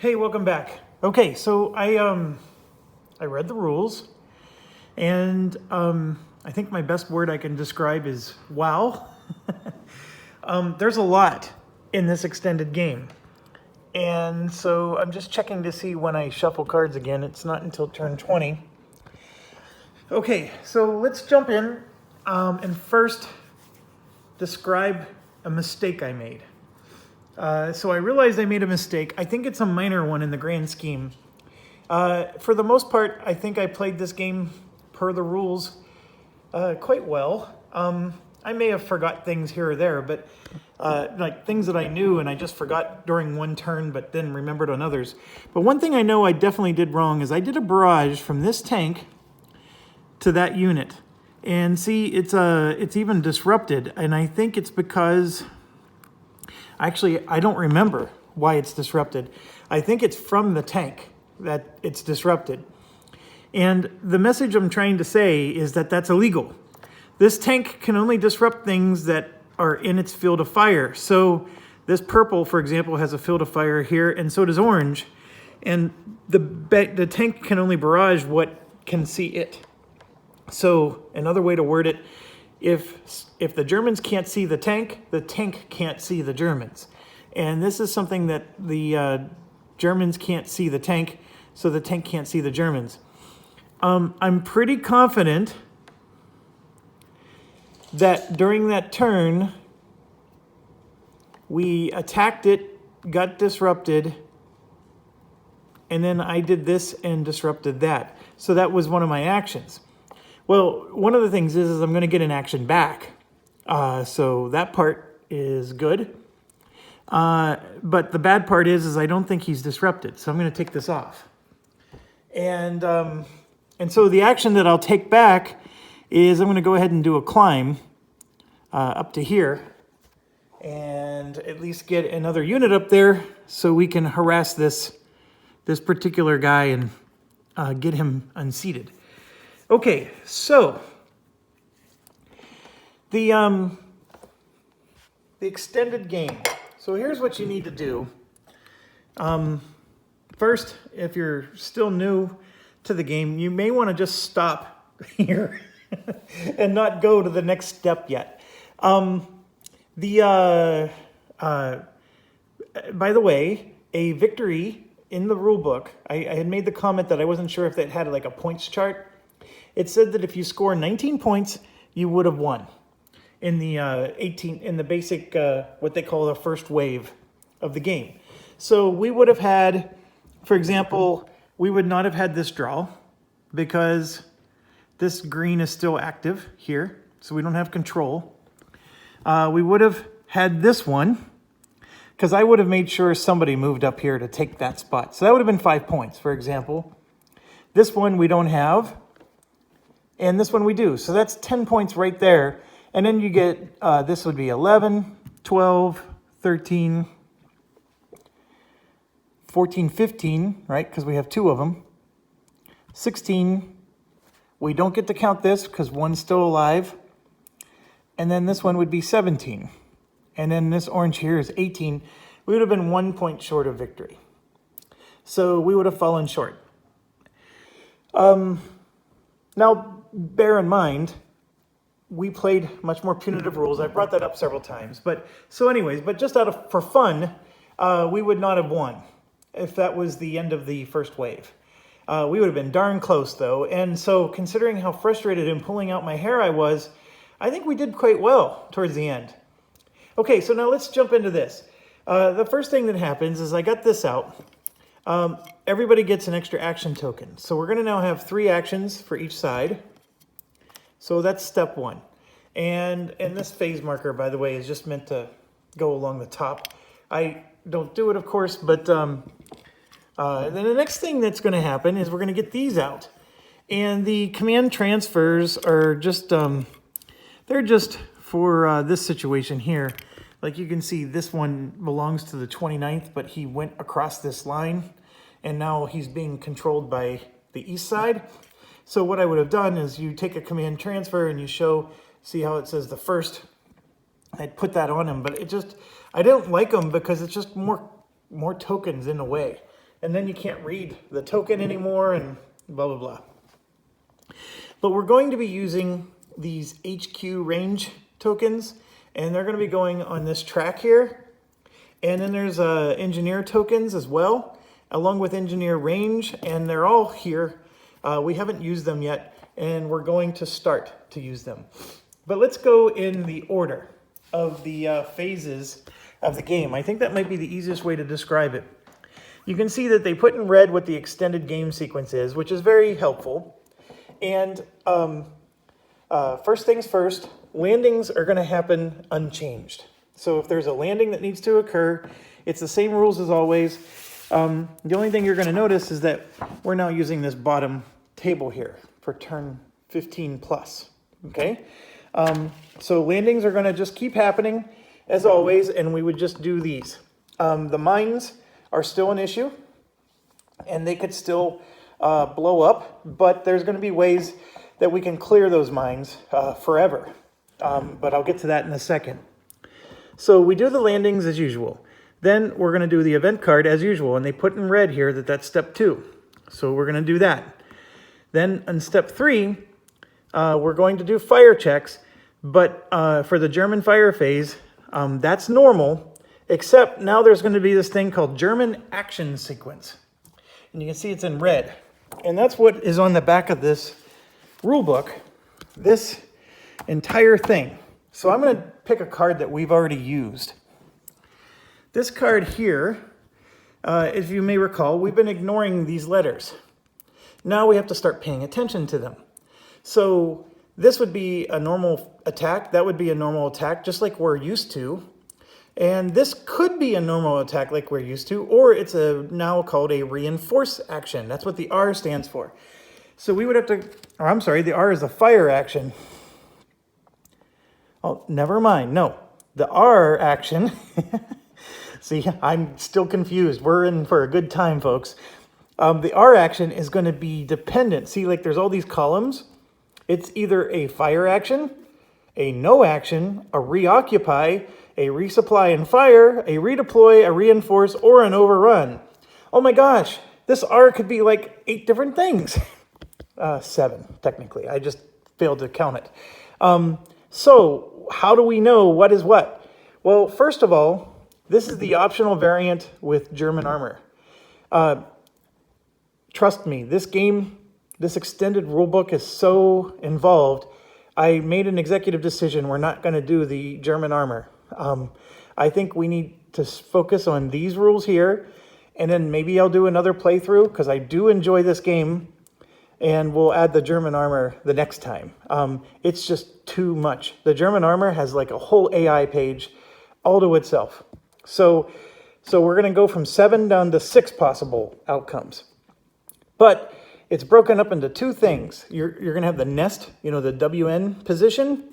Hey, welcome back. Okay, so I read the rules, and I think my best word I can describe is wow. There's a lot in this extended game, and so I'm just checking to see when I shuffle cards again. It's not until turn 20. Okay, so let's jump in and first describe a mistake I made. So I realized I made a mistake. I think it's a minor one in the grand scheme. For the most part, I think I played this game per the rules quite well. I may have forgot things here or there, but like things that I knew and I just forgot during one turn, but then remembered on others. But one thing I know I definitely did wrong is I did a barrage from this tank to that unit. And see, it's even disrupted, and I think it's because... Actually, I don't remember why it's disrupted. I think it's from the tank that it's disrupted. And the message I'm trying to say is that that's illegal. This tank can only disrupt things that are in its field of fire. So this purple, for example, has a field of fire here, and so does orange. And the tank can only barrage what can see it. So another way to word it, if the Germans can't see the tank can't see the Germans. And this is something that the Germans can't see the tank, so the tank can't see the Germans. I'm pretty confident that during that turn, we attacked it, got disrupted, and then I did this and disrupted that. So that was one of my actions. Well, one of the things is I'm going to get an action back. So that part is good. But the bad part is I don't think he's disrupted. So I'm going to take this off. And so the action that I'll take back is I'm going to go ahead and do a climb up to here. And at least get another unit up there so we can harass this particular guy and get him unseated. Okay, so the extended game. So here's what you need to do. First, if you're still new to the game, you may want to just stop here and not go to the next step yet. By the way, a victory in the rule book, I had made the comment that I wasn't sure if it had like a points chart. It said that if you score 19 points, you would have won in the basic, what they call the first wave of the game. So we would have had, for example, we would not have had this draw because this green is still active here, so we don't have control. We would have had this one because I would have made sure somebody moved up here to take that spot. So that would have been 5 points, for example. This one we don't have. And this one we do. So that's 10 points right there. And then you get, this would be 11, 12, 13, 14, 15, right? Because we have two of them. 16. We don't get to count this because one's still alive. And then this one would be 17. And then this orange here is 18. We would have been 1 point short of victory. So we would have fallen short. Now, bear in mind, we played much more punitive rules. I brought that up several times. But just for fun, we would not have won if that was the end of the first wave. We would have been darn close, though. And so considering how frustrated and pulling out my hair I was, I think we did quite well towards the end. Okay, so now let's jump into this. The first thing that happens is I got this out. Everybody gets an extra action token. So we're going to now have 3 actions for each side. So that's step 1. And this phase marker, by the way, is just meant to go along the top. I don't do it, of course, but then the next thing that's going to happen is we're going to get these out. And the command transfers are just, they're just for this situation here. Like you can see, this one belongs to the 29th, but he went across this line, and now he's being controlled by the east side. So what I would have done is you take a command transfer and you see how it says the first. I'd put that on him, but I don't like them because it's just more tokens in the way. and then you can't read the token anymore and blah, blah, blah. But we're going to be using these HQ range tokens, and they're going to be going on this track here. And then there's engineer tokens as well, along with engineer range, and they're all here. We haven't used them yet, and we're going to start to use them. But let's go in the order of the phases of the game. I think that might be the easiest way to describe it. You can see that they put in red what the extended game sequence is, which is very helpful. And first things first, landings are going to happen unchanged. So if there's a landing that needs to occur, it's the same rules as always. The only thing you're going to notice is that we're now using this bottom table here for turn 15 plus. Okay? So landings are going to just keep happening as always, and we would just do these. The mines are still an issue, and they could still blow up, but there's going to be ways that we can clear those mines forever. But I'll get to that in a second. So we do the landings as usual. Then we're going to do the event card as usual, and they put in red here that that's step 2. So we're going to do that. Then in step 3, we're going to do fire checks, but for the German fire phase, that's normal, except now there's going to be this thing called German action sequence. And you can see it's in red. And that's what is on the back of this rule book, this entire thing. So I'm going to pick a card that we've already used. This card here, if you may recall, we've been ignoring these letters. Now we have to start paying attention to them. So this would be a normal attack. That would be a normal attack, just like we're used to. And this could be a normal attack like we're used to, or it's now called a reinforce action. That's what the R stands for. So we would have to, or I'm sorry, the R is a fire action. Oh, never mind. No, the R action. See, I'm still confused. We're in for a good time, folks. The R action is going to be dependent. See, like there's all these columns. It's either a fire action, a no action, a reoccupy, a resupply and fire, a redeploy, a reinforce, or an overrun. Oh my gosh, this R could be like 8 different things. 7, technically. I just failed to count it. So how do we know what is what? Well, first of all, this is the optional variant with German armor. Trust me, this game, this extended rulebook is so involved. I made an executive decision. We're not going to do the German armor. I think we need to focus on these rules here, and then maybe I'll do another playthrough because I do enjoy this game, and we'll add the German armor the next time. It's just too much. The German armor has like a whole AI page all to itself. So we're going to go from 7 down to 6 possible outcomes. But it's broken up into 2 things. You're going to have the nest, the WN position,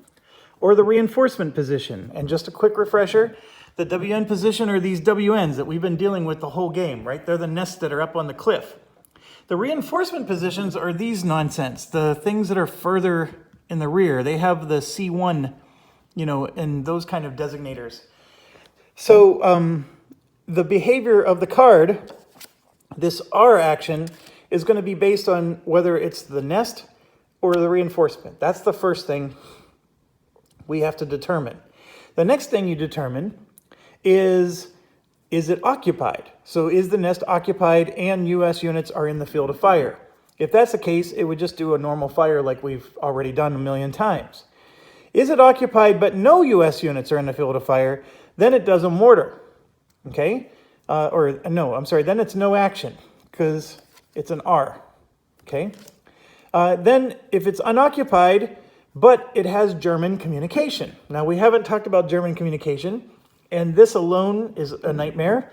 or the reinforcement position. And just a quick refresher, the WN position are these WNs that we've been dealing with the whole game, right? They're the nests that are up on the cliff. The reinforcement positions are these nonsense, the things that are further in the rear. They have the C1, and those kind of designators. So the behavior of the card, this R action, is going to be based on whether it's the nest or the reinforcement. That's the first thing we have to determine. The next thing you determine is it occupied? So is the nest occupied and U.S. units are in the field of fire? If that's the case, it would just do a normal fire like we've already done a million times. Is it occupied but no U.S. units are in the field of fire? Then it does a mortar, okay? Then it's no action because it's an R, okay? Then if it's unoccupied, but it has German communication. Now, we haven't talked about German communication, and this alone is a nightmare.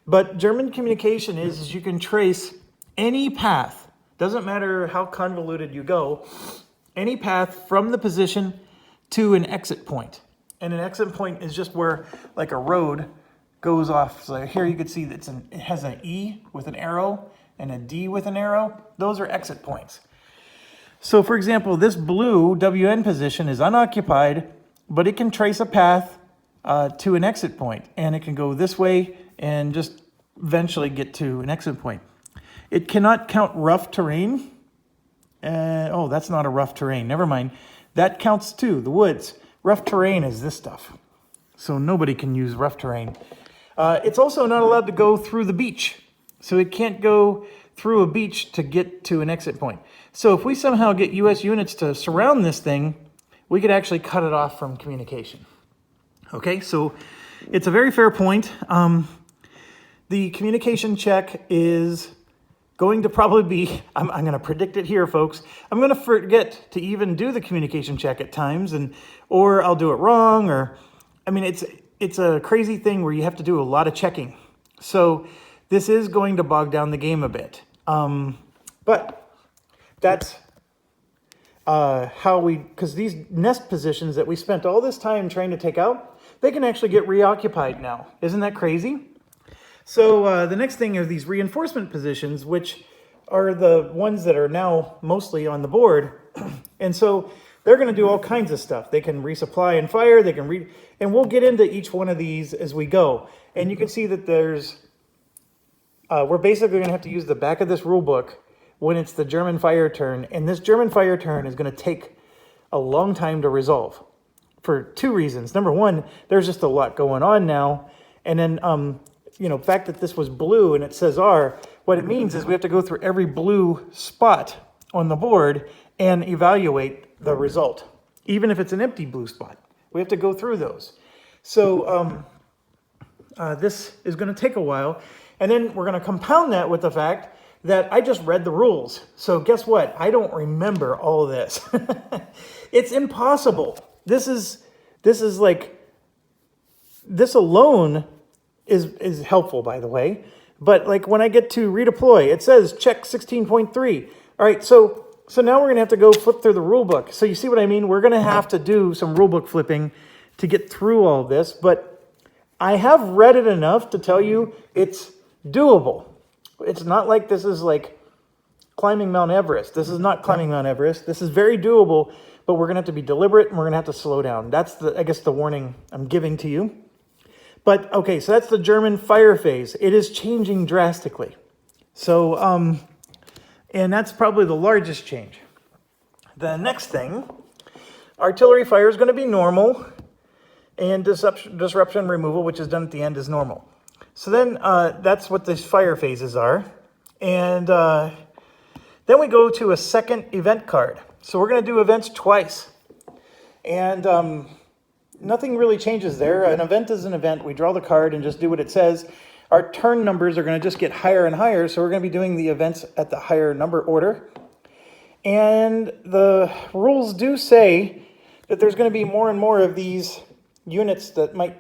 But German communication is you can trace any path. Doesn't matter how convoluted you go, any path from the position to an exit point. And an exit point is just where, like a road goes off. So here you can see that it has an E with an arrow and a D with an arrow. Those are exit points. So for example, this blue WN position is unoccupied, but it can trace a path to an exit point, and it can go this way and just eventually get to an exit point. It cannot count rough terrain. Oh, that's not a rough terrain. Never mind. That counts too, the woods. Rough terrain is this stuff. So nobody can use rough terrain. It's also not allowed to go through the beach. So it can't go through a beach to get to an exit point. So if we somehow get US units to surround this thing, we could actually cut it off from communication. Okay, so it's a very fair point. The communication check is going to probably be, I'm going to predict it here, folks. I'm going to forget to even do the communication check at times, or I'll do it wrong, or, I mean, it's a crazy thing where you have to do a lot of checking. So this is going to bog down the game a bit. But that's how because these nest positions that we spent all this time trying to take out, they can actually get reoccupied now. Isn't that crazy? So the next thing are these reinforcement positions, which are the ones that are now mostly on the board. And so they're going to do all kinds of stuff. They can resupply and fire. They can and we'll get into each one of these as we go. And you can see that we're basically going to have to use the back of this rule book when it's the German fire turn. And this German fire turn is going to take a long time to resolve for two reasons. Number one, there's just a lot going on now. And then, the fact that this was blue and it says R, what it means is we have to go through every blue spot on the board and evaluate the result. Even if it's an empty blue spot, we have to go through those. So this is going to take a while. And then we're going to compound that with the fact that I just read the rules. So guess what? I don't remember all of this. It's impossible. This alone is helpful, by the way. But like when I get to redeploy, it says check 16.3. All right, so now we're going to have to go flip through the rule book. So you see what I mean? We're going to have to do some rule book flipping to get through all of this. But I have read it enough to tell you it's doable. It's not like this is like climbing Mount Everest. This is not climbing Mount Everest. This is very doable, but we're going to have to be deliberate and we're going to have to slow down. That's I guess the warning I'm giving to you. But okay, so that's the German fire phase. It is changing drastically. So, and that's probably the largest change. The next thing, artillery fire is going to be normal, and disruption removal, which is done at the end, is normal. So then that's what these fire phases are. And then we go to a second event card. So we're going to do events twice. And nothing really changes there. An event is an event. We draw the card and just do what it says. Our turn numbers are going to just get higher and higher. So we're going to be doing the events at the higher number order. And the rules do say that there's going to be more and more of these units that might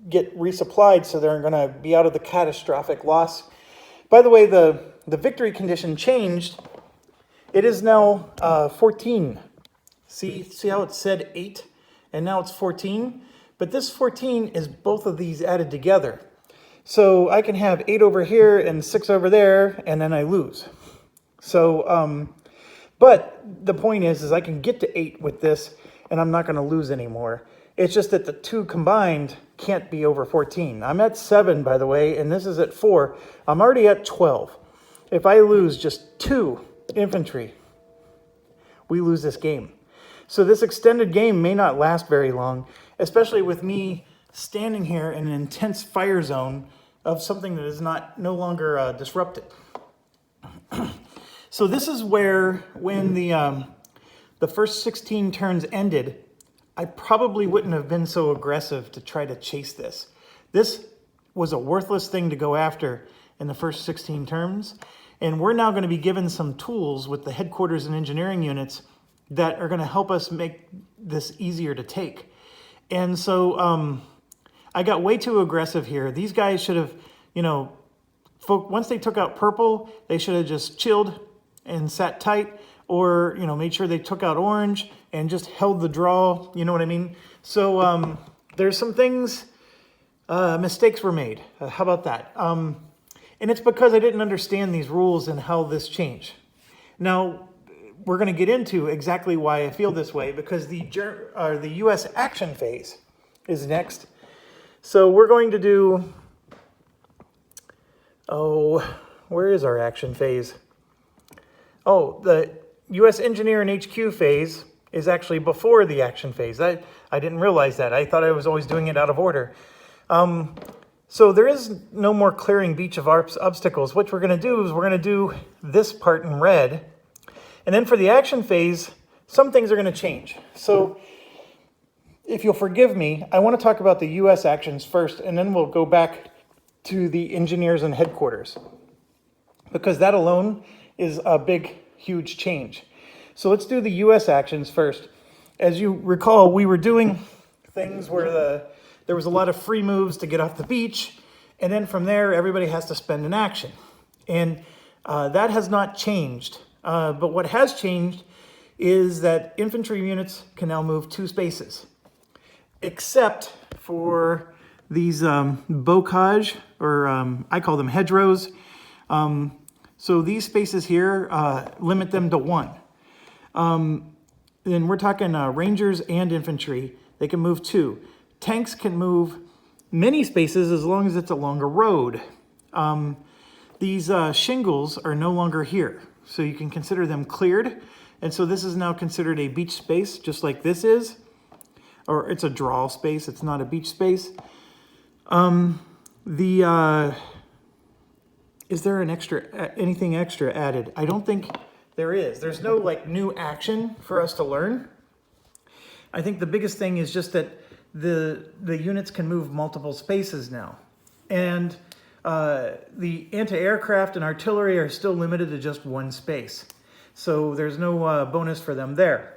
get resupplied, so they're going to be out of the catastrophic loss. By the way, the victory condition changed. It is now 14. See how it said 8, and now it's 14? But this 14 is both of these added together. So I can have 8 over here and 6 over there, and then I lose. So, but the point is I can get to 8 with this, and I'm not going to lose anymore. It's just that the two combined can't be over 14. I'm at 7, by the way, and this is at 4. I'm already at 12. If I lose just 2 infantry, we lose this game. So this extended game may not last very long, especially with me standing here in an intense fire zone of something that is no longer disrupted. So this is where, when the first 16 turns ended, I probably wouldn't have been so aggressive to try to chase this. This was a worthless thing to go after in the first 16 turns. And we're now going to be given some tools with the headquarters and engineering units that are going to help us make this easier to take. And so I got way too aggressive here. These guys should have, once they took out purple, they should have just chilled and sat tight, or, made sure they took out orange and just held the draw, you know what I mean? So there's some things, mistakes were made. How about that? And it's because I didn't understand these rules and how this changed. Now, we're going to get into exactly why I feel this way, because the U.S. action phase is next. So we're going to do Oh, where is our action phase? Oh, the U.S. Engineer and HQ phase is actually before the action phase. I didn't realize that. I thought I was always doing it out of order. So there is no more clearing beach of obstacles. What we're going to do is we're going to do this part in red. And then for the action phase, some things are going to change. So if you'll forgive me, I want to talk about the U.S. actions first, and then we'll go back to the engineers and headquarters, because that alone is a big, huge change. So let's do the U.S. actions first. As you recall, we were doing things where there was a lot of free moves to get off the beach, and then from there, everybody has to spend an action. And that has not changed. But what has changed is that infantry units can now move 2 spaces, except for these bocage, or I call them hedgerows. So these spaces here limit them to 1. Then we're talking rangers and infantry. They can move 2. Tanks can move many spaces as long as it's along a road. These shingles are no longer here, so you can consider them cleared. And so this is now considered a beach space, just like this is. Or it's a draw space, it's not a beach space. Is there anything extra added? I don't think there is. There's no like new action for us to learn. I think the biggest thing is just that the units can move multiple spaces now. And the anti-aircraft and artillery are still limited to just 1 space. So there's no bonus for them there.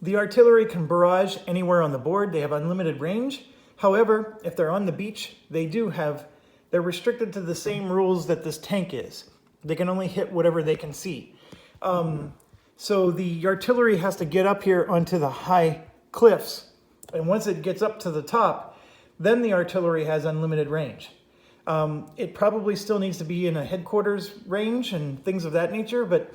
The artillery can barrage anywhere on the board. They have unlimited range. However, if they're on the beach, they're restricted to the same rules that this tank is. They can only hit whatever they can see. So the artillery has to get up here onto the high cliffs. And once it gets up to the top, then the artillery has unlimited range. It probably still needs to be in a headquarters range and things of that nature, but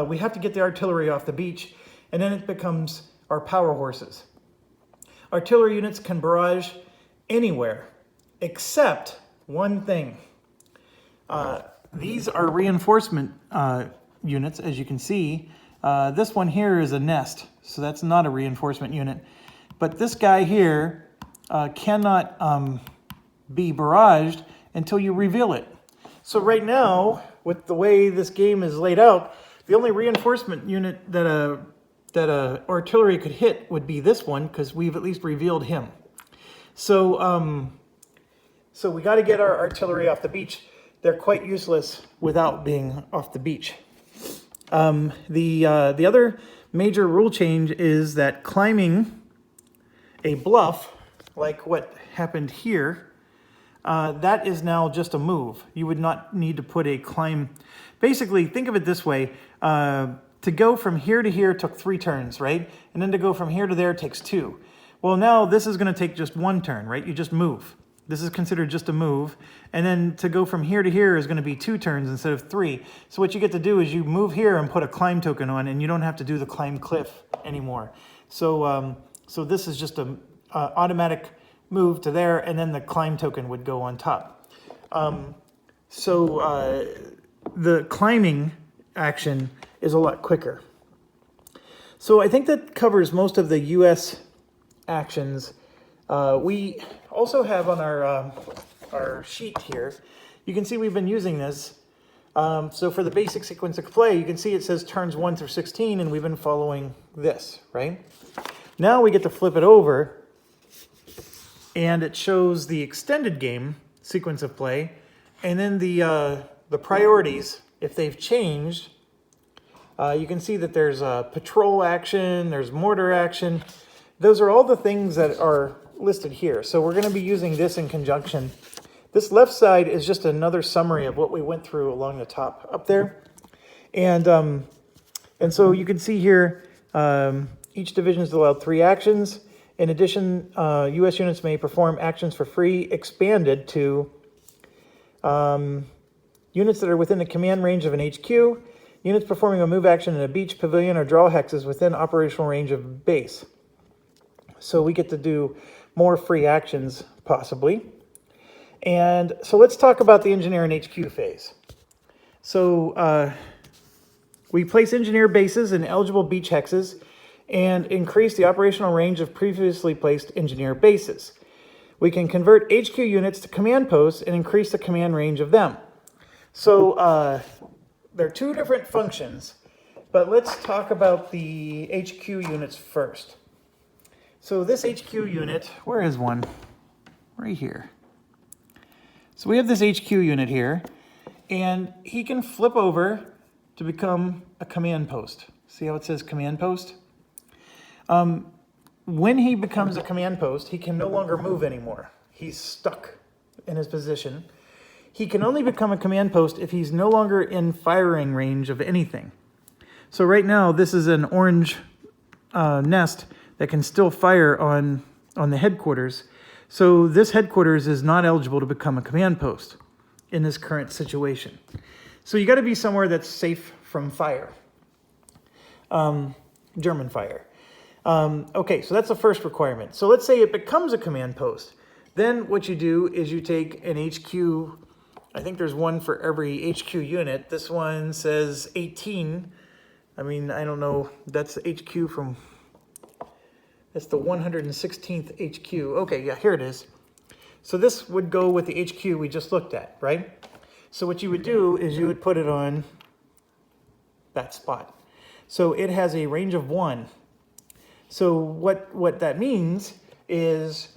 we have to get the artillery off the beach, and then it becomes our power horses. Artillery units can barrage anywhere, except one thing. These are reinforcement units, as you can see. This one here is a nest, so that's not a reinforcement unit. But this guy here cannot be barraged until you reveal it. So right now, with the way this game is laid out, the only reinforcement unit that a artillery could hit would be this one, because we've at least revealed him. So so we got to get our artillery off the beach. They're quite useless without being off the beach. The other major rule change is that climbing a bluff, like what happened here, that is now just a move. You would not need to put a climb. Basically, think of it this way. To go from here to here took 3 turns, right? And then to go from here to there takes 2. Well, now this is going to take just 1 turn, right? You just move. This is considered just a move. And then to go from here to here is going to be 2 turns instead of 3. So what you get to do is you move here and put a climb token on, and you don't have to do the climb cliff anymore. So so this is just a automatic move to there, and then the climb token would go on top. The climbing action is a lot quicker. So I think that covers most of the U.S. actions. We also have on our sheet here, you can see we've been using this. So for the basic sequence of play, you can see it says turns 1 through 16, and we've been following this, right? Now we get to flip it over, and it shows the extended game sequence of play, and then the priorities, if they've changed. You can see that there's patrol action, there's mortar action. Those are all the things that are listed here. So we're going to be using this in conjunction. This left side is just another summary of what we went through along the top up there. And so you can see here, each division is allowed 3 actions. In addition, U.S. units may perform actions for free, expanded to units that are within the command range of an HQ, units performing a move action in a beach, pavilion, or draw hexes within operational range of base. So we get to do more free actions, possibly. And so let's talk about the engineer and HQ phase. So we place engineer bases in eligible beach hexes and increase the operational range of previously placed engineer bases. We can convert HQ units to command posts and increase the command range of them. So there are two different functions, but let's talk about the HQ units first. So this HQ unit, where is one? Right here. So we have this HQ unit here, and he can flip over to become a command post. See how it says command post? When he becomes a command post, he can no longer move anymore. He's stuck in his position. He can only become a command post if he's no longer in firing range of anything. So right now, this is an orange nest that can still fire on the headquarters. So this headquarters is not eligible to become a command post in this current situation. So you got to be somewhere that's safe from fire, German fire. Okay, so that's the first requirement. So let's say it becomes a command post. Then what you do is you take an HQ, I think there's one for every HQ unit. This one says 18. I mean, I don't know, that's the HQ from, that's the 116th HQ. Okay, yeah, here it is. So this would go with the HQ we just looked at, right? So what you would do is you would put it on that spot. So it has a range of 1. So what that means is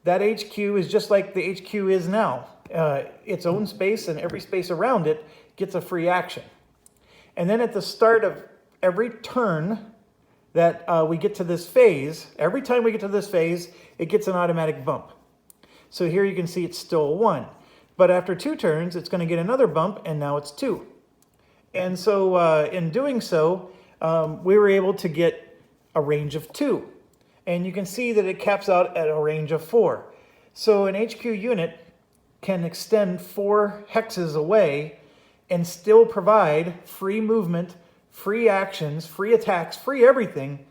that HQ is just like the HQ is now. Its own space, and every space around it gets a free action. And then at the start of every turn that we get to this phase, every time we get to this phase, it gets an automatic bump. So here you can see it's still 1. But after 2 turns, it's going to get another bump, and now it's 2. And so in doing so, we were able to get a range of 2. And you can see that it caps out at a range of 4. So an HQ unit can extend 4 hexes away and still provide free movement, free actions, free attacks, free everything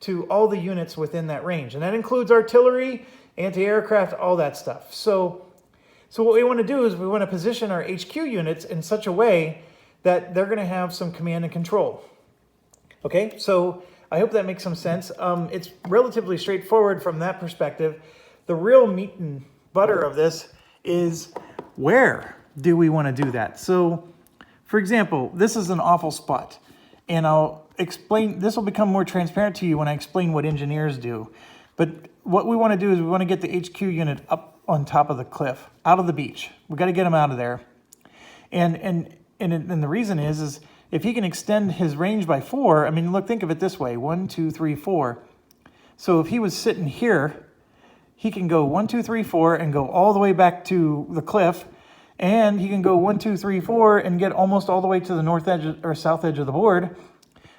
to all the units within that range. And that includes artillery, anti-aircraft, all that stuff. So what we want to do is we want to position our HQ units in such a way that they're going to have some command and control. Okay, so I hope that makes some sense. It's relatively straightforward from that perspective. The real meat and butter of this is where do we want to do that? So, for example, this is an awful spot. And I'll explain, this will become more transparent to you when I explain what engineers do. But what we want to do is we want to get the HQ unit up on top of the cliff, out of the beach. We got to get him out of there. And the reason is if he can extend his range by 4, I mean, look, think of it this way, 1, 2, 3, 4. So if he was sitting here, he can go 1, 2, 3, 4 and go all the way back to the cliff. And he can go 1, 2, 3, 4 and get almost all the way to the north edge or south edge of the board.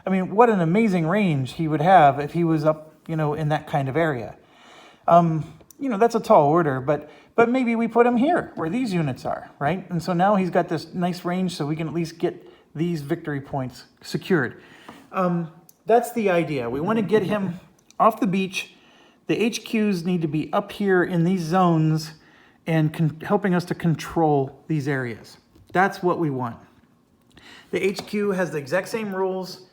I mean, what an amazing range he would have if he was up, in that kind of area. That's a tall order, but maybe we put him here where these units are, right? And so now he's got this nice range so we can at least get these victory points secured. That's the idea. We want to get him off the beach. The HQs need to be up here in these zones and helping us to control these areas. That's what we want. The HQ has the exact same rules.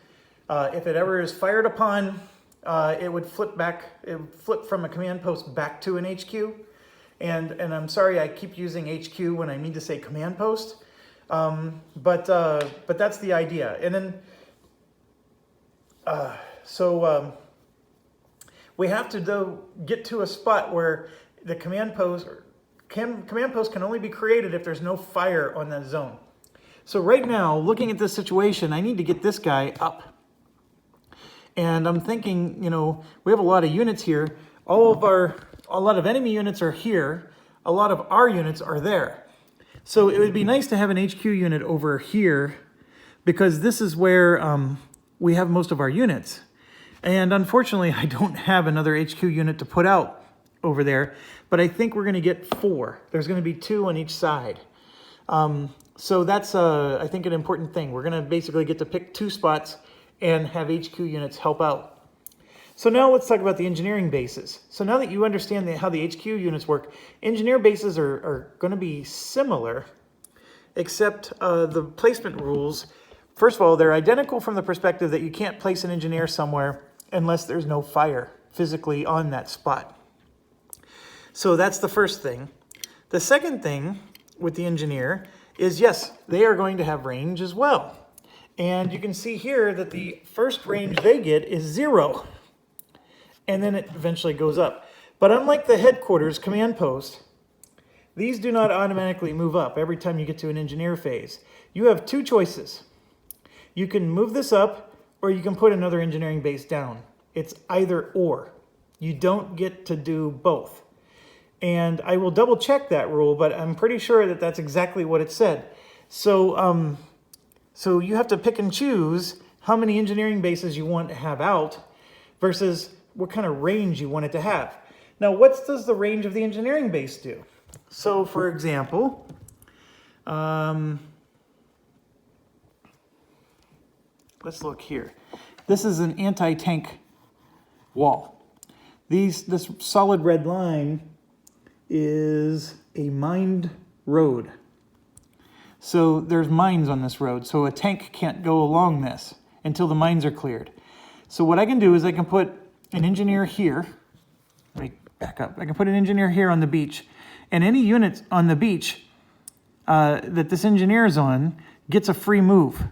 If it ever is fired upon, it would flip back. It would flip from a command post back to an HQ. And I'm sorry I keep using HQ when I need to say command post. But that's the idea. And then, we have to get to a spot where the command post can only be created if there's no fire on that zone. So right now, looking at this situation, I need to get this guy up. And I'm thinking, we have a lot of units here. A lot of enemy units are here. A lot of our units are there. So it would be nice to have an HQ unit over here because this is where we have most of our units. And unfortunately, I don't have another HQ unit to put out over there, but I think we're going to get 4. There's going to be 2 on each side. So that's, I think, an important thing. We're going to basically get to pick 2 spots and have HQ units help out. So now let's talk about the engineering bases. So now that you understand how the HQ units work, engineer bases are going to be similar, except the placement rules. First of all, they're identical from the perspective that you can't place an engineer somewhere unless there's no fire physically on that spot. So that's the first thing. The second thing with the engineer is, yes, they are going to have range as well. And you can see here that the first range they get is 0. And then it eventually goes up. But unlike the headquarters command post, these do not automatically move up every time you get to an engineer phase. You have two choices. You can move this up, or you can put another engineering base down. It's either or. You don't get to do both. And I will double check that rule, but I'm pretty sure that that's exactly what it said. So, so you have to pick and choose how many engineering bases you want to have out versus what kind of range you want it to have. Now, what does the range of the engineering base do? So, for example, let's look here. This is an anti-tank wall. This solid red line is a mined road. So there's mines on this road, so a tank can't go along this until the mines are cleared. So what I can do is I can put an engineer here. Let me back up. I can put an engineer here on the beach, and any unit on the beach that this engineer is on gets a free move.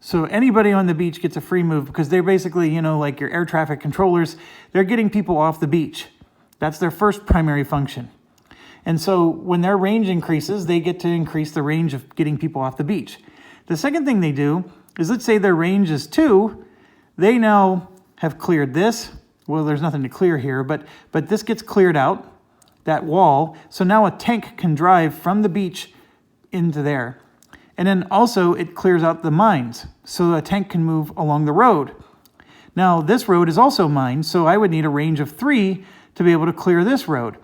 So anybody on the beach gets a free move because they're basically, you know, like your air traffic controllers. They're getting people off the beach. That's their first primary function. And so when their range increases, they get to increase the range of getting people off the beach. The second thing they do is, let's say their range is 2. They now have cleared this. Well, there's nothing to clear here, but this gets cleared out, that wall. So now a tank can drive from the beach into there. And then also it clears out the mines, so a tank can move along the road. Now this road is also mined, so I would need a range of 3 to be able to clear this road.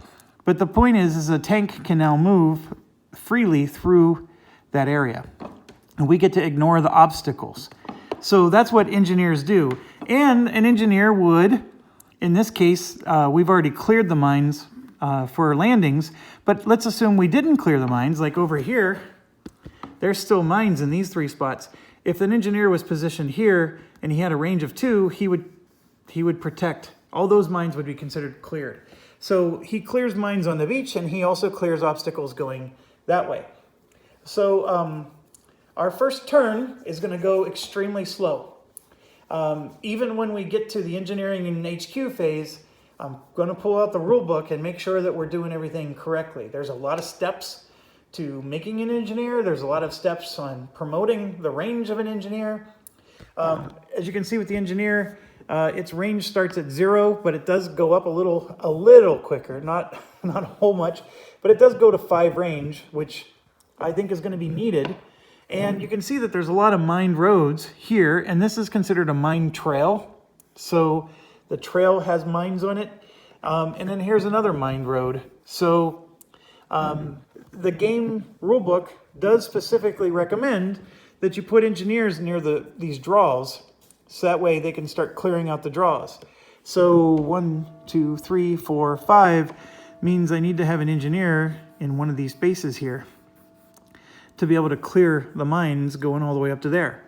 But the point is a tank can now move freely through that area. And we get to ignore the obstacles. So that's what engineers do. And an engineer would, in this case, we've already cleared the mines for landings, but let's assume we didn't clear the mines, like over here. There's still mines in these 3 spots. If an engineer was positioned here and he had a range of 2, he would protect. All those mines would be considered cleared. So he clears mines on the beach, and he also clears obstacles going that way. So our first turn is going to go extremely slow. Even when we get to the engineering and HQ phase, I'm going to pull out the rule book and make sure that we're doing everything correctly. There's a lot of steps to making an engineer. There's a lot of steps on promoting the range of an engineer. As you can see with the engineer, its range starts at 0, but it does go up a little quicker, not a whole much, but it does go to 5 range, which I think is going to be needed. And you can see that there's a lot of mined roads here, and this is considered a mined trail. So the trail has mines on it. And then here's another mined road. So the game rulebook does specifically recommend that you put engineers near these draws, so that way they can start clearing out the draws. So 1, 2, 3, 4, 5 means I need to have an engineer in one of these spaces here to be able to clear the mines going all the way up to there.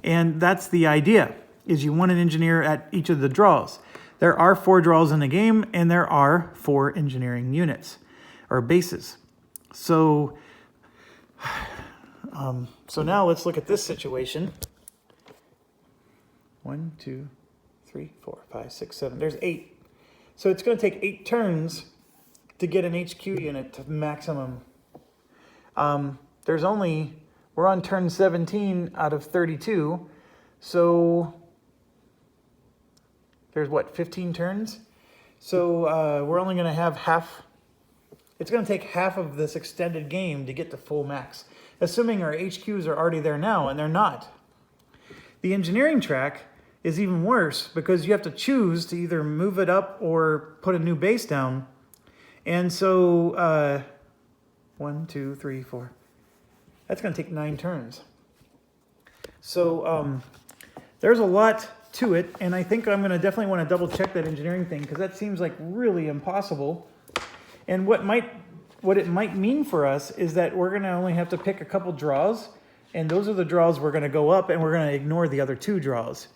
And that's the idea, is you want an engineer at each of the draws. There are 4 draws in the game, and there are 4 engineering units or bases. So, so now let's look at this situation. 1, 2, 3, 4, 5, 6, 7. There's 8. So it's going to take 8 turns to get an HQ unit to maximum. We're on turn 17 out of 32. So there's what, 15 turns? So we're only going to have half. It's going to take half of this extended game to get to full max, assuming our HQs are already there now, and they're not. The engineering track is even worse because you have to choose to either move it up or put a new base down. And so 1, 2, 3, 4. That's going to take 9 turns. So there's a lot to it, and I think I'm going to definitely want to double check that engineering thing, because that seems like really impossible. And what it might mean for us is that we're going to only have to pick a couple draws, and those are the draws we're going to go up, and we're going to ignore the other two draws.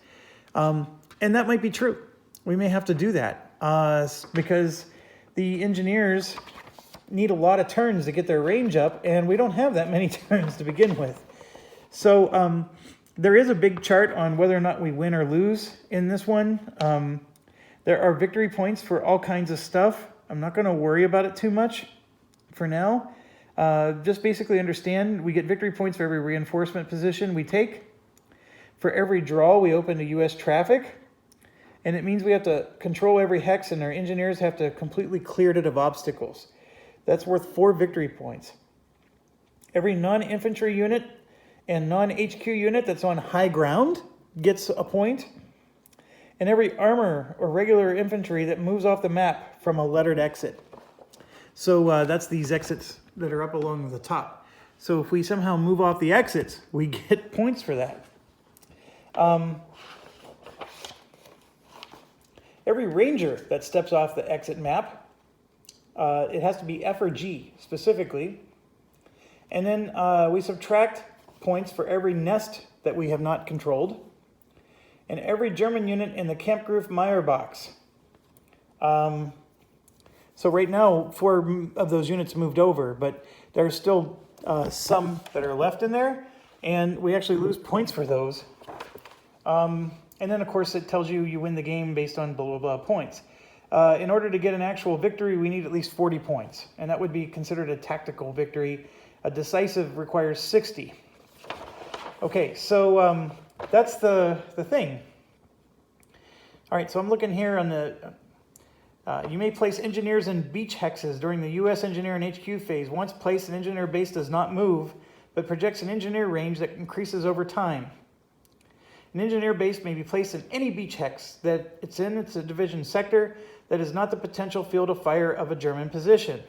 And that might be true. We may have to do that because the engineers need a lot of turns to get their range up, and we don't have that many turns to begin with. So there is a big chart on whether or not we win or lose in this one. There are victory points for all kinds of stuff. I'm not going to worry about it too much for now. Just basically understand we get victory points for every reinforcement position we take. For every draw, we open to U.S. traffic. And it means we have to control every hex, and our engineers have to completely clear it of obstacles. That's worth 4 victory points. Every non-infantry unit and non-HQ unit that's on high ground gets a point. And every armor or regular infantry that moves off the map from a lettered exit. So that's these exits that are up along the top. So if we somehow move off the exits, we get points for that. Every ranger that steps off the exit map, it has to be F or G specifically. And then we subtract points for every nest that we have not controlled. And every German unit in the Kampfgruppe Meyer box. So right now, 4 of those units moved over, but there's still some that are left in there, and we actually lose points for those. And then, of course, it tells you win the game based on blah, blah, blah points. In order to get an actual victory, we need at least 40 points, and that would be considered a tactical victory. A decisive requires 60. Okay, so that's the thing. All right, so I'm looking here on the... you may place engineers in beach hexes during the U.S. engineer and HQ phase. Once placed, an engineer base does not move, but projects an engineer range that increases over time. An engineer base may be placed in any beach hex that it's in. It's a division sector that is not the potential field of fire of a German position.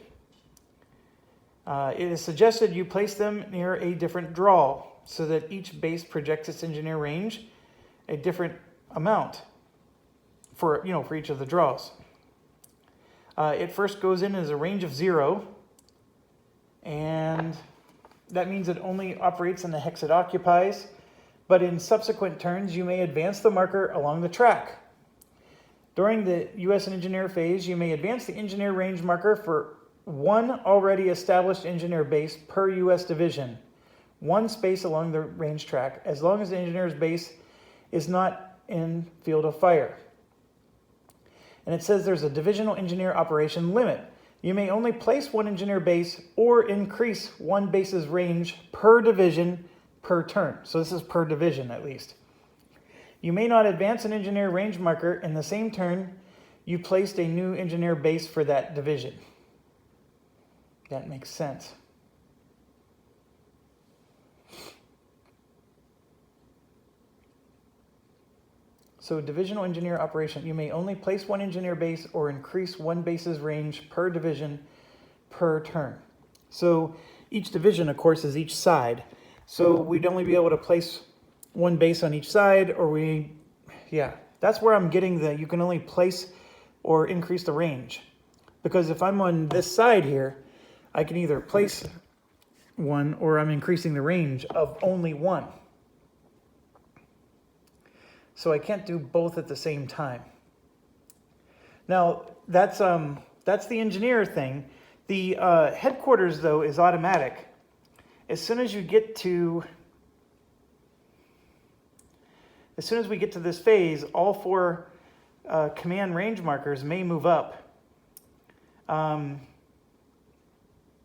It is suggested you place them near a different draw so that each base projects its engineer range a different amount for each of the draws. It first goes in as a range of 0, and that means it only operates in the hex it occupies, but in subsequent turns you may advance the marker along the track. During the U.S. engineer phase, you may advance the engineer range marker for 1 already established engineer base per U.S. division, 1 space along the range track, as long as the engineer's base is not in field of fire. And it says there's a divisional engineer operation limit. You may only place 1 engineer base or increase 1 base's range per division per turn. So this is per division at least. You may not advance an engineer range marker in the same turn you placed a new engineer base for that division. That makes sense. So divisional engineer operation, you may only place 1 engineer base or increase 1 base's range per division per turn. So each division, of course, is each side. So we'd only be able to place 1 base on each side, or that's where I'm getting the you can only place or increase the range. Because if I'm on this side here, I can either place 1 or I'm increasing the range of only 1. So I can't do both at the same time. Now, that's the engineer thing. The headquarters, though, is automatic. As soon as we get to this phase, all 4 command range markers may move up.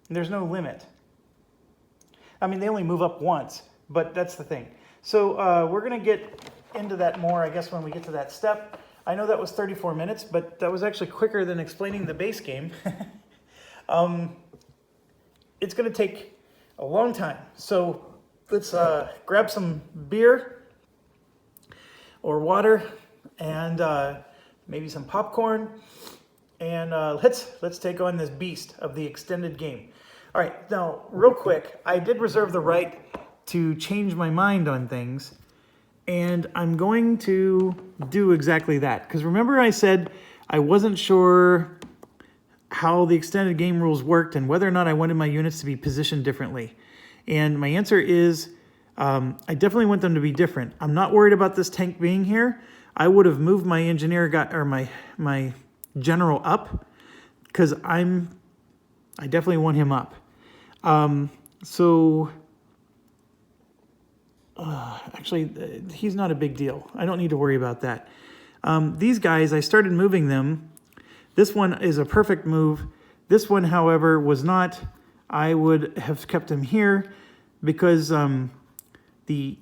There's no limit. I mean, they only move up once, but that's the thing. So we're going to get into that more, I guess, when we get to that step. I know that was 34 minutes, but that was actually quicker than explaining the base game. It's going to take a long time. So let's grab some beer or water and maybe some popcorn, and let's take on this beast of the extended game. All right, now real quick, I did reserve the right to change my mind on things, And I'm going to do exactly that. Because remember I said I wasn't sure how the extended game rules worked and whether or not I wanted my units to be positioned differently. And my answer is I definitely want them to be different. I'm not worried about this tank being here. I would have moved my engineer or my general up because I definitely want him up. Actually, he's not a big deal. I don't need to worry about that. These guys, I started moving them. This one is a perfect move. This one, however, was not. I would have kept him here because the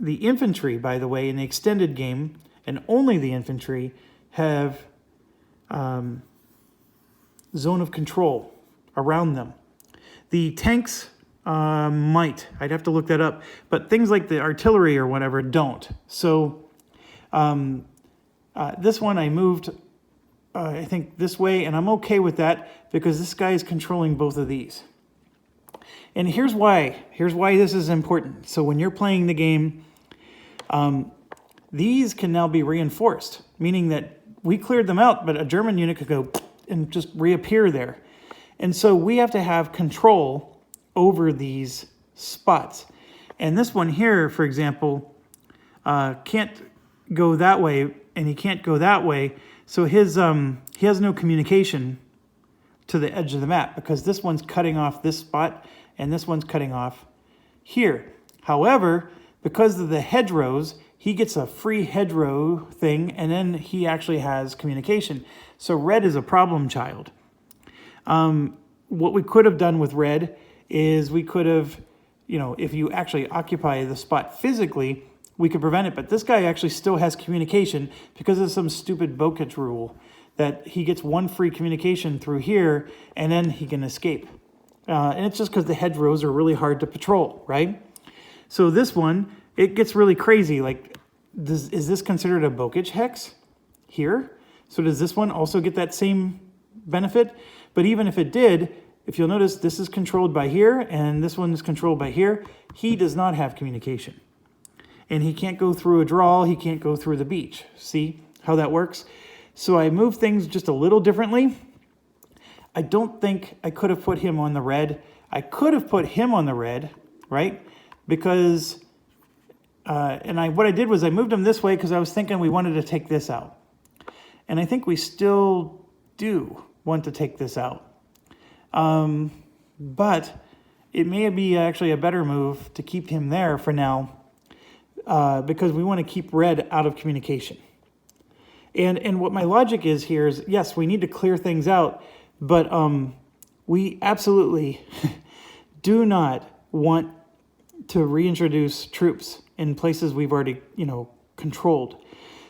infantry, by the way, in the extended game, and only the infantry, have zone of control around them. The tanks might. I'd have to look that up. But things like the artillery or whatever don't. So this one I moved, I think, this way, and I'm okay with that because this guy is controlling both of these. And here's why. Here's why this is important. So when you're playing the game, these can now be reinforced, meaning that we cleared them out, but a German unit could go and just reappear there. And so we have to have control over these spots. And this one here, for example, can't go that way, and he can't go that way. So his he has no communication to the edge of the map because this one's cutting off this spot and this one's cutting off here. However, because of the hedgerows, he gets a free hedgerow thing, and then he actually has communication. So red is a problem child. What we could have done with red is we could have, if you actually occupy the spot physically, we could prevent it. But this guy actually still has communication because of some stupid Bokich rule that he gets one free communication through here, and then he can escape. And it's just because the hedgerows are really hard to patrol, right? So this one, it gets really crazy. Like, is this considered a Bokich hex here? So does this one also get that same benefit? But even if it did, if you'll notice, this is controlled by here, and this one is controlled by here. He does not have communication. And he can't go through a draw. He can't go through the beach. See how that works? So I moved things just a little differently. I don't think I could have put him on the red. I could have put him on the red, right? Because, what I did was I moved him this way because I was thinking we wanted to take this out. And I think we still do want to take this out. But it may be actually a better move to keep him there for now because we want to keep red out of communication. And what my logic is here is, yes, we need to clear things out, but we absolutely do not want to reintroduce troops in places we've already, controlled.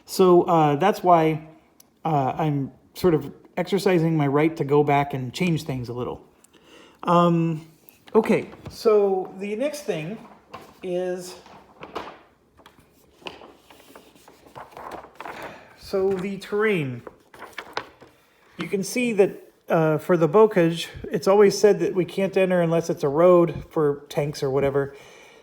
So that's why I'm sort of exercising my right to go back and change things a little. Okay, so the next thing is, the terrain. You can see that for the Bokaj, it's always said that we can't enter unless it's a road for tanks or whatever.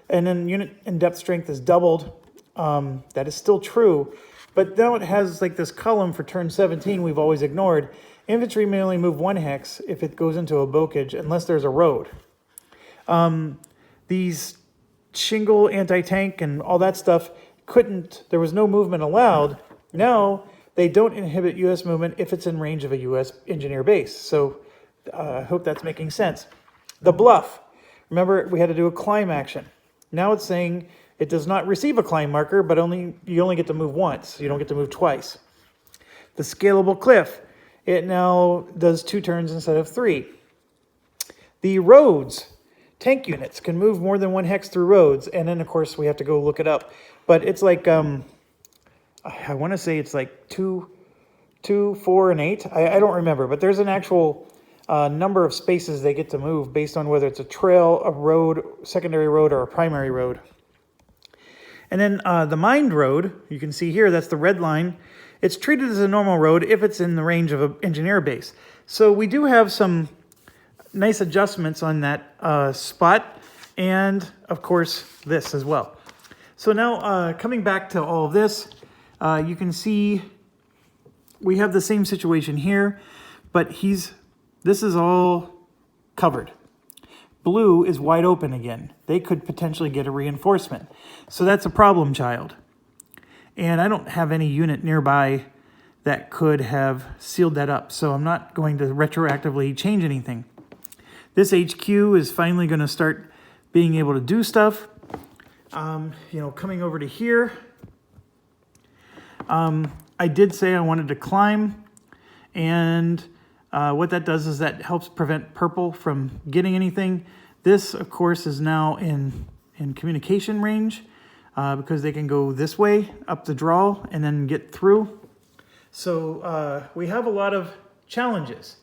And then unit and depth strength is doubled. That is still true. But now it has like this column for turn 17 we've always ignored. Infantry may only move one hex if it goes into a Bokaj unless there's a road. These shingle, anti-tank, and all that stuff there was no movement allowed. Now they don't inhibit U.S. movement if it's in range of a U.S. engineer base. So I hope that's making sense. The bluff. Remember, we had to do a climb action. Now it's saying it does not receive a climb marker, but you only get to move once. You don't get to move twice. The scalable cliff. It now does 2 turns instead of 3. The roads. Tank units can move more than 1 hex through roads. And then, of course, we have to go look it up. But it's like, I want to say it's like 2, 4, and 8. I don't remember. But there's an actual number of spaces they get to move based on whether it's a trail, a road, secondary road, or a primary road. And then the mined road, you can see here, that's the red line. It's treated as a normal road if it's in the range of an engineer base. So we do have some nice adjustments on that spot, and of course this as well. So now coming back to all of this, you can see we have the same situation here, but this is all covered. Blue is wide open again. They could potentially get a reinforcement. So that's a problem child. And I don't have any unit nearby that could have sealed that up. So I'm not going to retroactively change anything. This HQ is finally going to start being able to do stuff. Coming over to here, I did say I wanted to climb, and what that does is that helps prevent purple from getting anything. This, of course, is now in communication range because they can go this way up the draw and then get through. So we have a lot of challenges,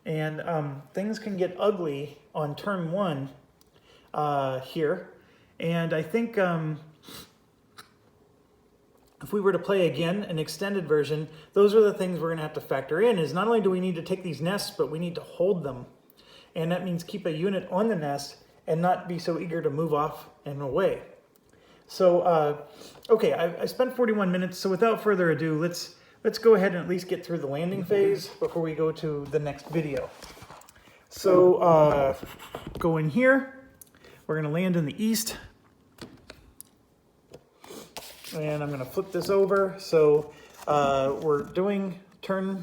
and things can get ugly on turn 1 here. And I think if we were to play again an extended version, those are the things we're going to have to factor in, is not only do we need to take these nests, but we need to hold them. And that means keep a unit on the nest and not be so eager to move off and away. So, okay, I spent 41 minutes, so without further ado, let's go ahead and at least get through the landing phase before we go to the next video. So, go in here. We're going to land in the east. And I'm going to flip this over. So we're doing turn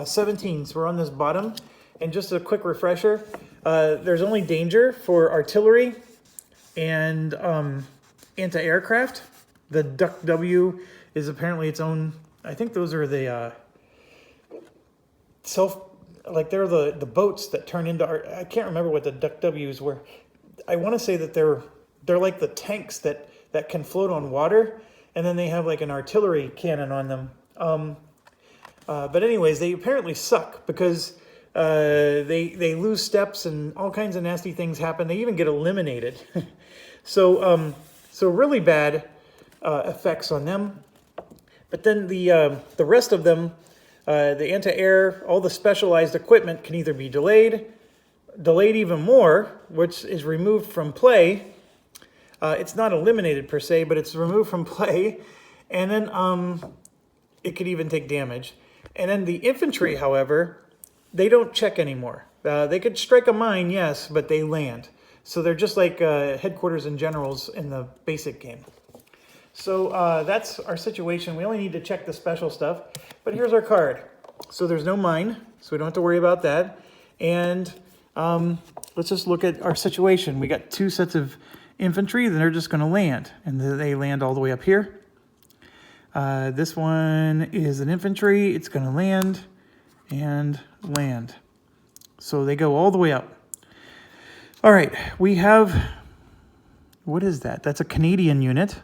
17. So we're on this bottom. And just a quick refresher, there's only danger for artillery and anti-aircraft. The Duck W is apparently its own. I think those are the they're the boats that turn into I can't remember what the Duck Ws were. I want to say that they're like the tanks that can float on water, and then they have like an artillery cannon on them. But anyways, they apparently suck because they lose steps and all kinds of nasty things happen. They even get eliminated. So really bad effects on them. But then the rest of them, the anti-air, all the specialized equipment can either be delayed even more, which is removed from play. It's not eliminated per se, but it's removed from play. And then it could even take damage. And then the infantry, however, they don't check anymore. They could strike a mine, yes, but they land. So they're just like headquarters and generals in the basic game. So that's our situation. We only need to check the special stuff. But here's our card. So there's no mine, so we don't have to worry about that. And let's just look at our situation. We got 2 sets of infantry, then they're just going to land. And they land all the way up here. This one is an infantry. It's going to land and land. So they go all the way up. All right, we have, what is that? That's a Canadian unit.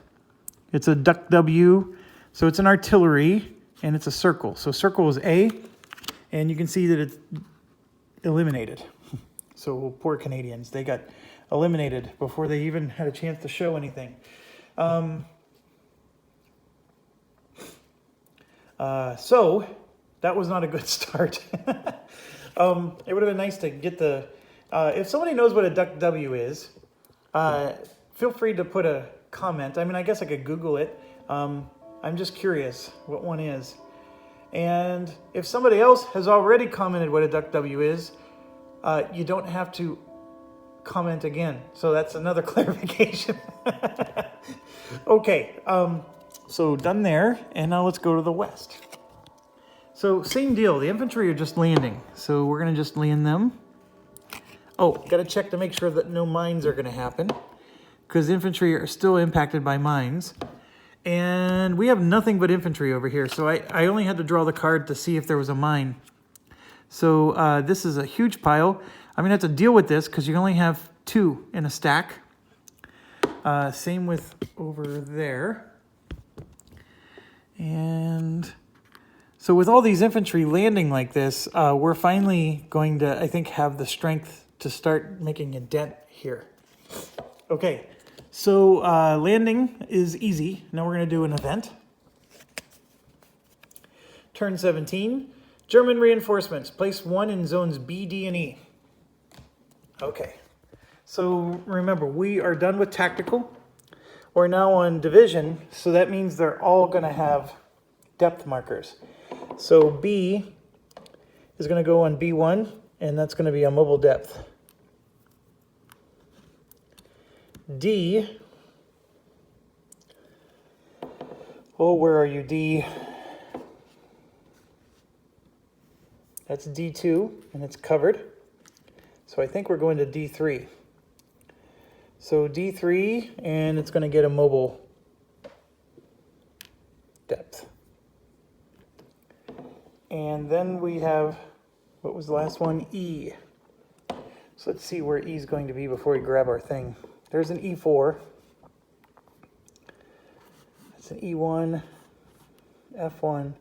It's a Duck W, so it's an artillery, and it's a circle. So circle is A, and you can see that it's eliminated. So poor Canadians, they got eliminated before they even had a chance to show anything. So that was not a good start. It would have been nice to get the... if somebody knows what a Duck W is, feel free to put a comment. I mean, I guess I could Google it. I'm just curious what one is. And if somebody else has already commented what a Duck W is, you don't have to comment again. So that's another clarification. Okay, so done there, and now let's go to the west. So same deal, the infantry are just landing. So we're gonna just land them. Oh, gotta check to make sure that no mines are gonna happen, because infantry are still impacted by mines. And we have nothing but infantry over here, so I only had to draw the card to see if there was a mine. So this is a huge pile. I'm gonna have to deal with this because you only have 2 in a stack. Same with over there. And so with all these infantry landing like this, we're finally going to, I think, have the strength to start making a dent here. Okay, so landing is easy. Now we're going to do an event. Turn 17, German reinforcements. Place 1 in zones B, D, and E. Okay, so remember, we are done with tactical. we're now on division, so that means they're all going to have depth markers. So B is going to go on B1, and that's going to be a mobile depth. D, oh, where are you, D? That's D2, and it's covered. So I think we're going to D3. So D3, and it's going to get a mobile depth. And then we have, what was the last one? E. So let's see where E is going to be before we grab our thing. There's an E4. That's an E1, F1,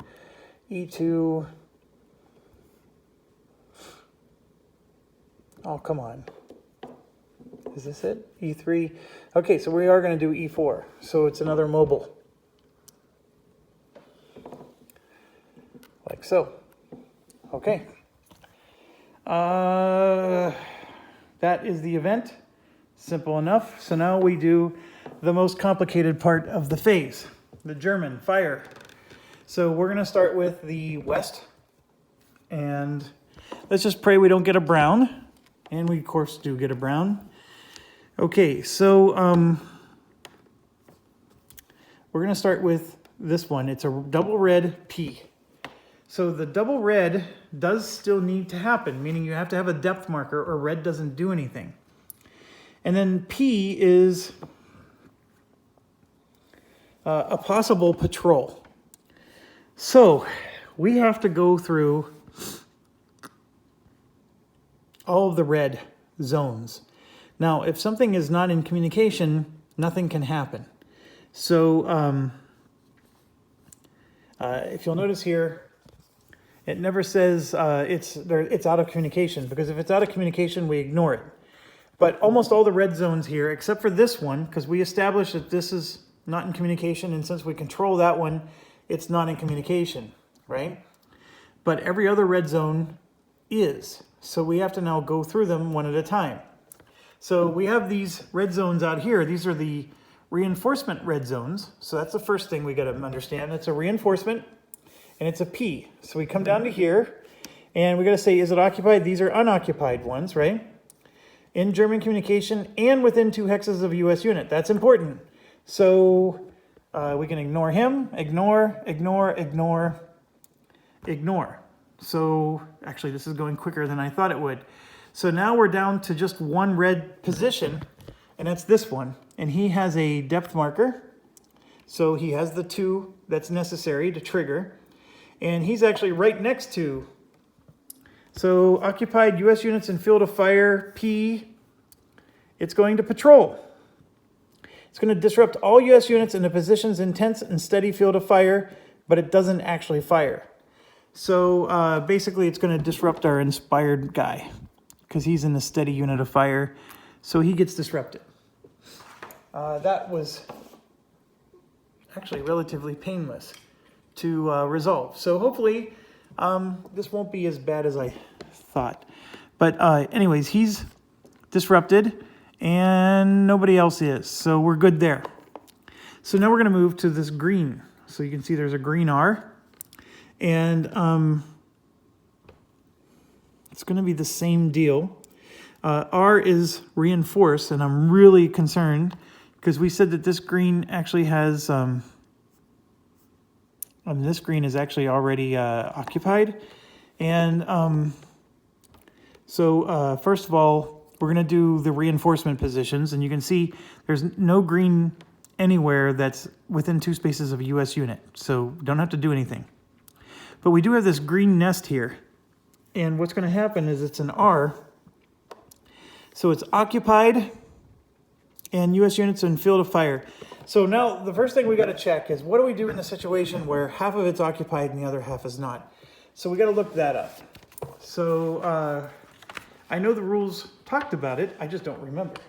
E2. Oh, come on. Is this it? E3. Okay, so we are going to do E4. So it's another mobile. Like so. Okay. That is the event. Simple enough. So now we do the most complicated part of the phase, the German fire. So we're going to start with the west. And let's just pray we don't get a brown. And we, of course, do get a brown. Okay, so we're going to start with this one. It's a double red P. So the double red does still need to happen, meaning you have to have a depth marker or red doesn't do anything. And then P is a possible patrol. So we have to go through all of the red zones. Now, if something is not in communication, nothing can happen. So if you'll notice here, it never says it's out of communication, because if it's out of communication, we ignore it. But almost all the red zones here, except for this one, because we established that this is not in communication, and since we control that one, it's not in communication, right? But every other red zone is. So we have to now go through them one at a time. So we have these red zones out here. These are the reinforcement red zones. So that's the first thing we got to understand. It's a reinforcement, and it's a P. So we come down to here, and we got to say, is it occupied? These are unoccupied ones, right? In German communication and within 2 hexes of a U.S. unit. That's important. So we can ignore him, ignore, ignore, ignore, ignore. So actually, this is going quicker than I thought it would. So now we're down to just one red position, and that's this one. And he has a depth marker. So he has the 2 that's necessary to trigger. And he's actually right next to, so occupied U.S. units in field of fire, P, it's going to patrol. It's going to disrupt all U.S. units in the positions intense and steady field of fire, but it doesn't actually fire. So basically it's going to disrupt our inspired guy, because he's in a steady unit of fire, so he gets disrupted. That was actually relatively painless to resolve. So hopefully this won't be as bad as I thought. But anyways, he's disrupted and nobody else is, so we're good there. So now we're going to move to this green. So you can see there's a green R. And it's going to be the same deal. R is reinforced, and I'm really concerned because we said that this green actually has, this green is actually already occupied. And so first of all, we're going to do the reinforcement positions, and you can see there's no green anywhere that's within 2 spaces of a U.S. unit, so don't have to do anything. But we do have this green nest here. And what's going to happen is it's an R. So it's occupied and U.S. units in field of fire. So now the first thing we got to check is, what do we do in a situation where half of it's occupied and the other half is not? So we got to look that up. So I know the rules talked about it. I just don't remember.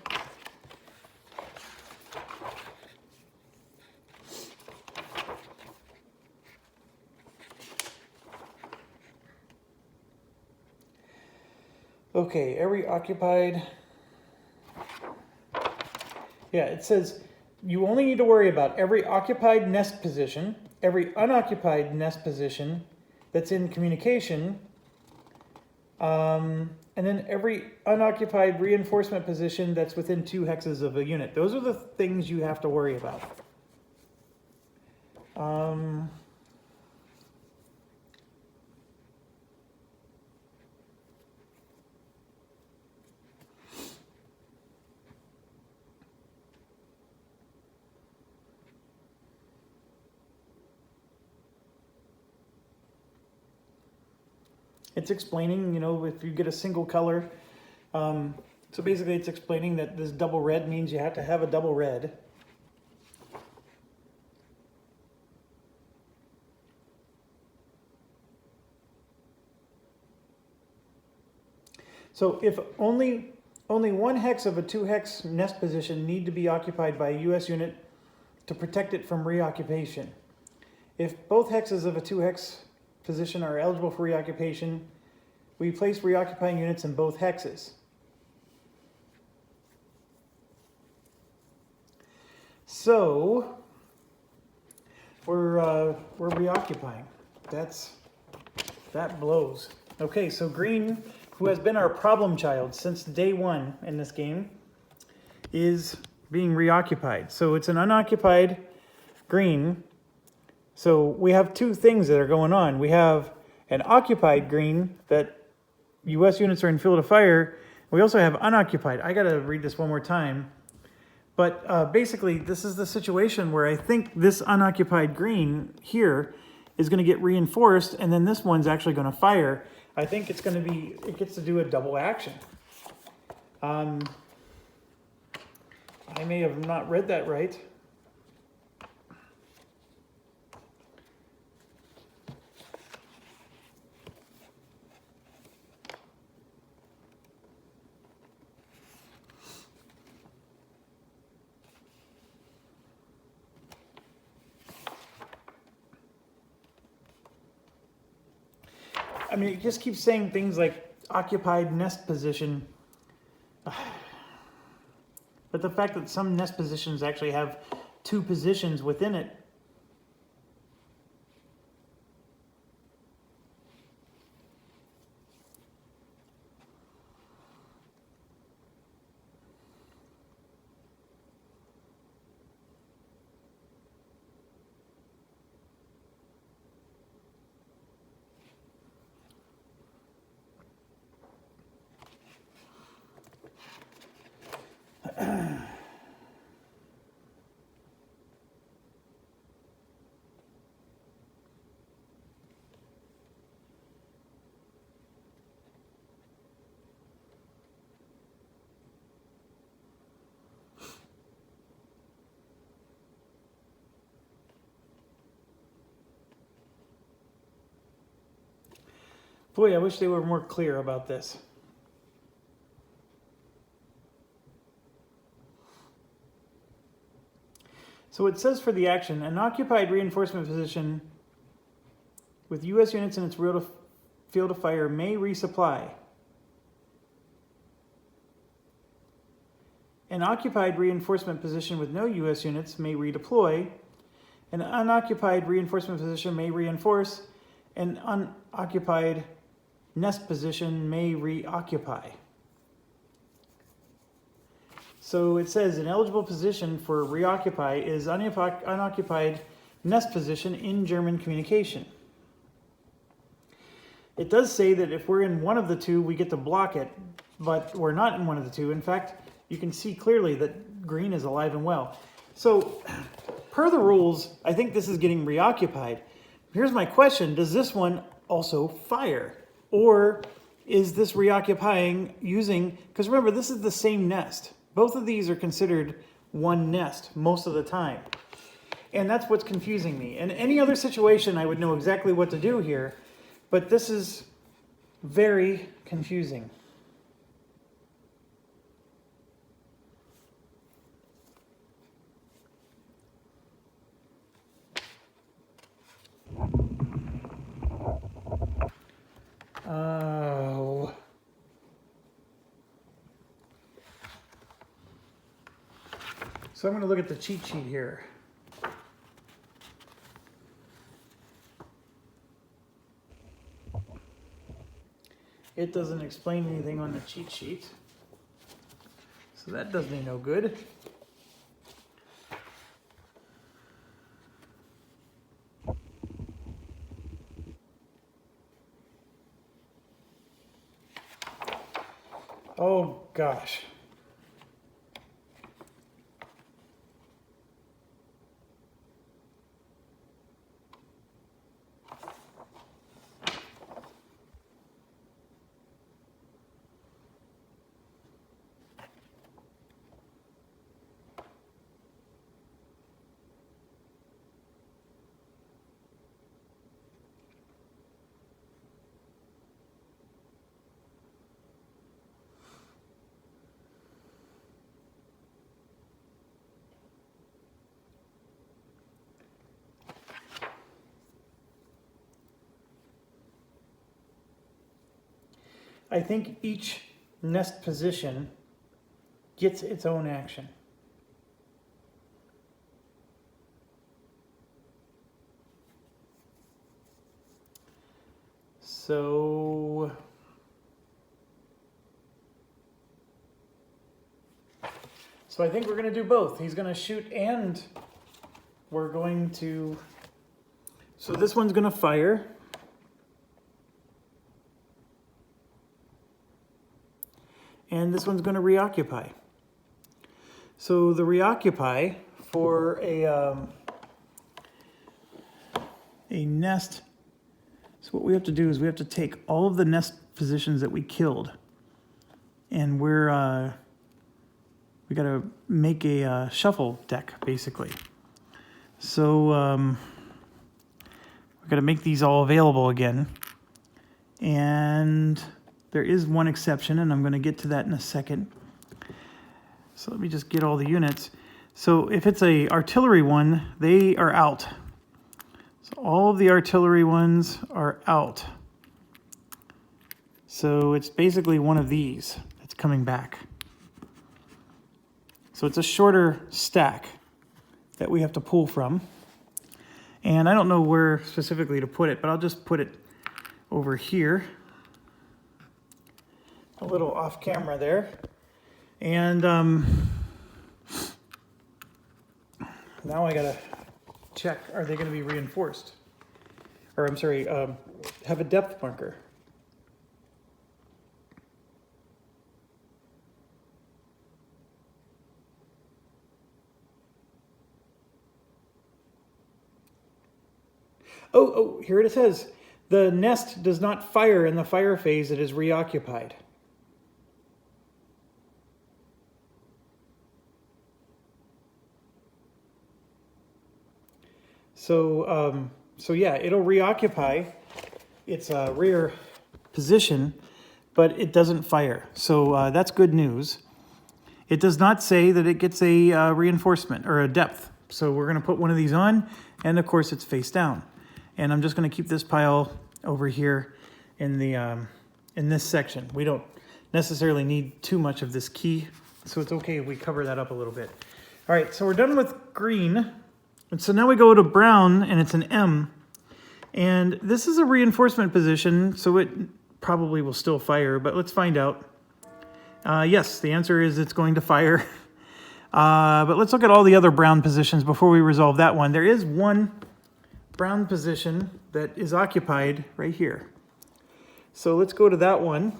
Okay, every occupied, yeah, it says you only need to worry about every occupied nest position, every unoccupied nest position that's in communication, and then every unoccupied reinforcement position that's within 2 hexes of a unit. Those are the things you have to worry about. It's explaining, you know, if you get a single color. So basically it's explaining that this double red means you have to have a double red. So if only 1 hex of a 2 hex nest position need to be occupied by a US unit to protect it from reoccupation. If both hexes of a 2 hex position are eligible for reoccupation, we place reoccupying units in both hexes. So we're reoccupying. That blows. Okay, so green, who has been our problem child since day 1 in this game, is being reoccupied. So it's an unoccupied green. So we have 2 things that are going on. We have an occupied green that US units are in field of fire. We also have unoccupied. I gotta read this one more time. But basically, this is the situation where I think this unoccupied green here is gonna get reinforced, and then this one's actually gonna fire. I think it's gonna be, it gets to do a double action. I may have not read that right. I mean, it just keeps saying things like occupied nest position. But the fact that some nest positions actually have 2 positions within it. Boy, I wish they were more clear about this. So it says for the action, an occupied reinforcement position with US units in its field of fire may resupply. An occupied reinforcement position with no US units may redeploy. An unoccupied reinforcement position may reinforce. An unoccupied nest position may reoccupy. So it says an eligible position for reoccupy is unoccupied nest position in German communication. It does say that if we're in one of the 2, we get to block it, but we're not in one of the 2. In fact, you can see clearly that green is alive and well. So per the rules, I think this is getting reoccupied. Here's my question. Does this one also fire? Or is this reoccupying using, because remember, this is the same nest. Both of these are considered one nest most of the time. And that's what's confusing me. In any other situation, I would know exactly what to do here, but this is very confusing. Oh. So I'm going to look at the cheat sheet here. It doesn't explain anything on the cheat sheet, so that does me no good. Oh gosh. I think each nest position gets its own action. So I think we're going to do both. He's going to shoot and we're going to, so this one's going to fire. And this one's going to reoccupy. So the reoccupy for a nest, so what we have to do is we have to take all of the nest positions that we killed, and we got to make a shuffle deck, basically. So we got to make these all available again, and there is one exception, and I'm going to get to that in a second. So let me just get all the units. So if it's a artillery one, they are out. So all of the artillery ones are out. So it's basically one of these that's coming back. So it's a shorter stack that we have to pull from. And I don't know where specifically to put it, but I'll just put it over here. A little off camera there. And now I gotta check, are they gonna be reinforced? Or I'm sorry, have a depth marker. Oh, here it says, the nest does not fire in the fire phase, it is reoccupied. So yeah, it'll reoccupy its rear position, but it doesn't fire. So that's good news. It does not say that it gets a reinforcement or a depth. So we're going to put one of these on, and of course it's face down. And I'm just going to keep this pile over here in the in this section. We don't necessarily need too much of this key, so it's okay if we cover that up a little bit. All right, so we're done with green. And so now we go to brown, and it's an M. And this is a reinforcement position, so it probably will still fire, but let's find out. Yes, the answer is it's going to fire. But let's look at all the other brown positions before we resolve that one. There is one brown position that is occupied right here. So let's go to that one.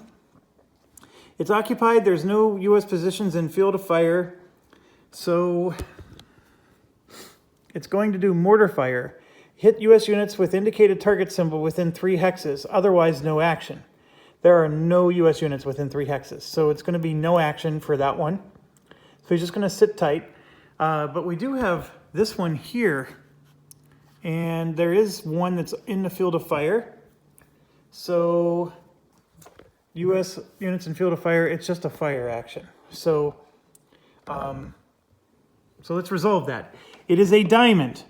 It's occupied. There's no U.S. positions in field of fire. So it's going to do mortar fire. Hit U.S. units with indicated target symbol within 3 hexes, otherwise no action. There are no U.S. units within 3 hexes, so it's going to be no action for that one. So he's just going to sit tight. But we do have this one here, and there is one that's in the field of fire. So U.S. units in field of fire, it's just a fire action. So let's resolve that. It is a diamond,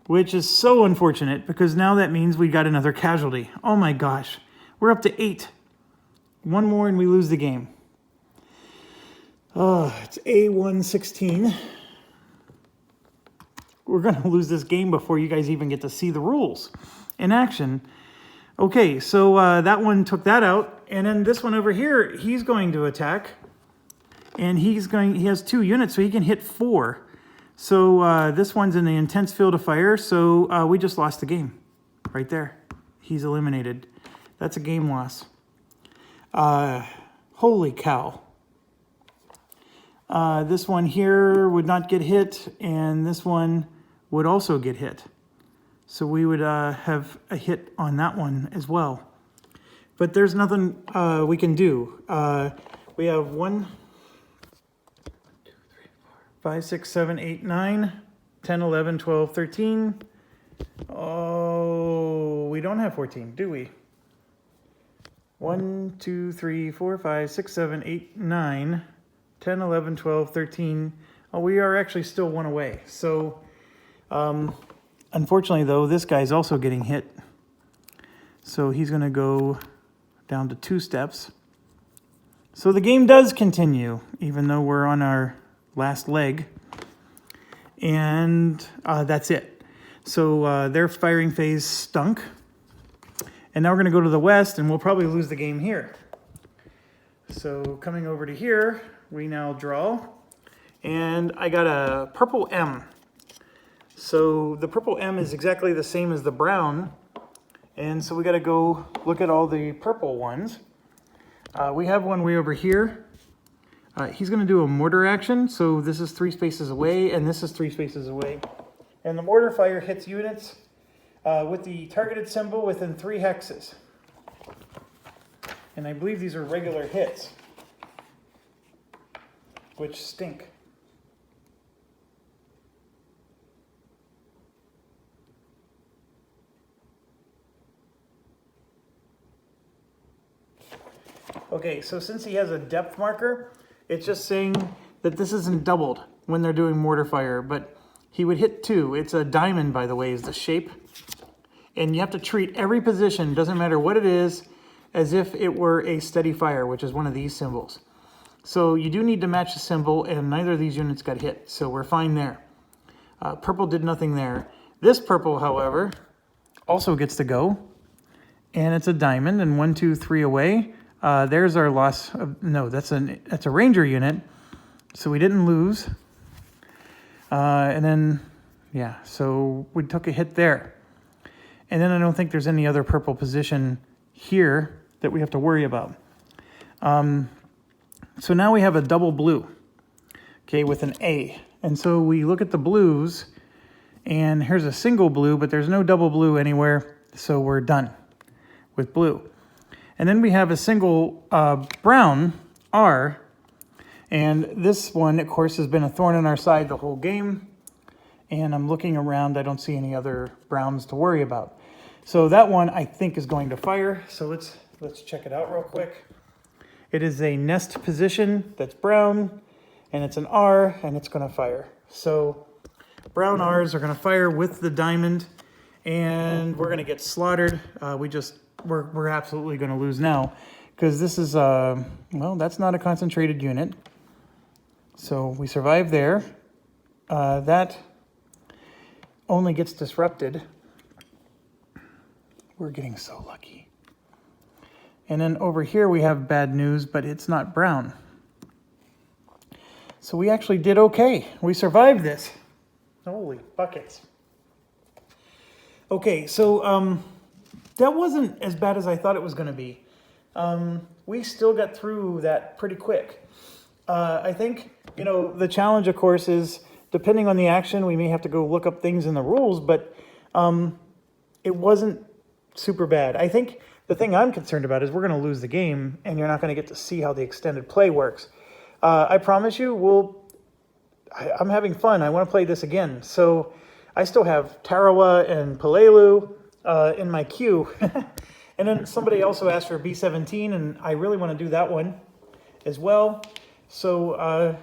which is so unfortunate because now that means we got another casualty. Oh my gosh, we're up to 8. One more and we lose the game. Oh, it's A116. we're going to lose this game before you guys even get to see the rules in action. Okay, so that one took that out. And then this one over here, he's going to attack. And he has 2 units, so he can hit 4. So this one's in the intense field of fire, so we just lost the game right there. He's eliminated. That's a game loss. Holy cow. This one here would not get hit, and this one would also get hit. So we would have a hit on that one as well. But there's nothing we can do. We have 1, 2, 3, 4, 5, 6, 7, 8, 9, 10, 11, 12, 13. Oh, we don't have 14, do we? 1, 2, 3, 4, 5, 6, 7, 8, 9, 10, 11, 12, 13. Oh, we are actually still 1 away. So, unfortunately, though, this guy's also getting hit. So he's going to go down to 2 steps. So the game does continue, even though we're on our last leg. And that's it. So their firing phase stunk. And now we're going to go to the west, and we'll probably lose the game here. So coming over to here, we now draw. And I got a purple M. So the purple M is exactly the same as the brown. And so we got to go look at all the purple ones. We have one way over here. He's going to do a mortar action. So this is 3 spaces away, and this is 3 spaces away. And the mortar fire hits units with the targeted symbol within 3 hexes. And I believe these are regular hits, which stink. Okay, so since he has a depth marker, it's just saying that this isn't doubled when they're doing mortar fire, but he would hit 2. It's a diamond, by the way, is the shape. And you have to treat every position, doesn't matter what it is, as if it were a steady fire, which is one of these symbols. So you do need to match the symbol, and neither of these units got hit, so we're fine there. Purple did nothing there. This purple, however, also gets to go, and it's a diamond, and 1, 2, 3 away. There's our loss. No, that's a ranger unit, so we didn't lose. And then, yeah, so we took a hit there. And then I don't think there's any other purple position here that we have to worry about. So now we have a double blue, okay, with an A. And so we look at the blues, and here's a single blue, but there's no double blue anywhere, so we're done with blue. And then we have a single brown, R, and this one, of course, has been a thorn in our side the whole game. And I'm looking around, I don't see any other browns to worry about. So that one, I think, is going to fire. So let's check it out real quick. It is a nest position that's brown, and it's an R, and it's going to fire. So brown R's are going to fire with the diamond, and we're going to get slaughtered. We're absolutely going to lose now, because this is, well, that's not a concentrated unit. So we survive there. That only gets disrupted. We're getting so lucky. And then over here we have bad news, but it's not brown. So we actually did okay. We survived this. Holy buckets. Okay, so that wasn't as bad as I thought it was going to be. We still got through that pretty quick. I think, the challenge, of course, is depending on the action, we may have to go look up things in the rules, but it wasn't super bad. I think the thing I'm concerned about is we're going to lose the game, and you're not going to get to see how the extended play works. I promise you, I'm having fun. I want to play this again. So I still have Tarawa and Palelu in my queue. And then somebody also asked for B-17, and I really want to do that one as well. So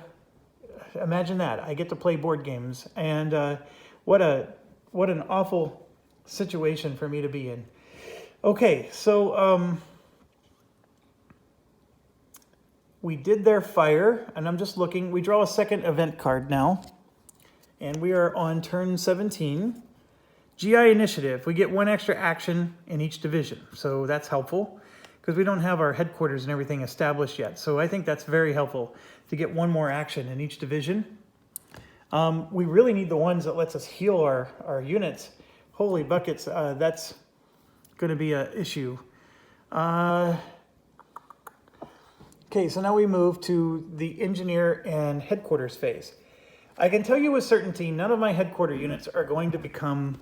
imagine that. I get to play board games, and what an awful situation for me to be in. Okay, so we did their fire, and I'm just looking. We draw a second event card now, and we are on turn 17. GI initiative, we get one extra action in each division, so that's helpful because we don't have our headquarters and everything established yet. So I think that's very helpful to get one more action in each division. We really need the ones that lets us heal our units. Holy buckets, that's going to be an issue. Okay, so now we move to the engineer and headquarters phase. I can tell you with certainty, none of my headquarter units are going to become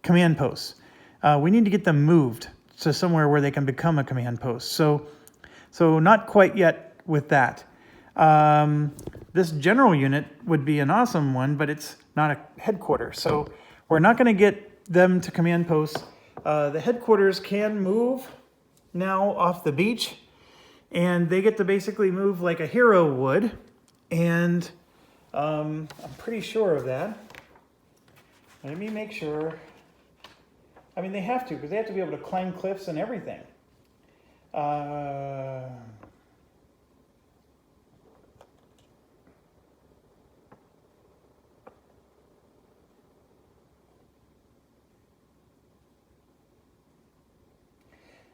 command posts. We need to get them moved to somewhere where they can become a command post. So not quite yet with that. This general unit would be an awesome one, but it's not a headquarter. So we're not going to get them to command posts. The headquarters can move now off the beach, and they get to basically move like a hero would. And I'm pretty sure of that. Let me make sure. I mean, they have to, because they have to be able to climb cliffs and everything.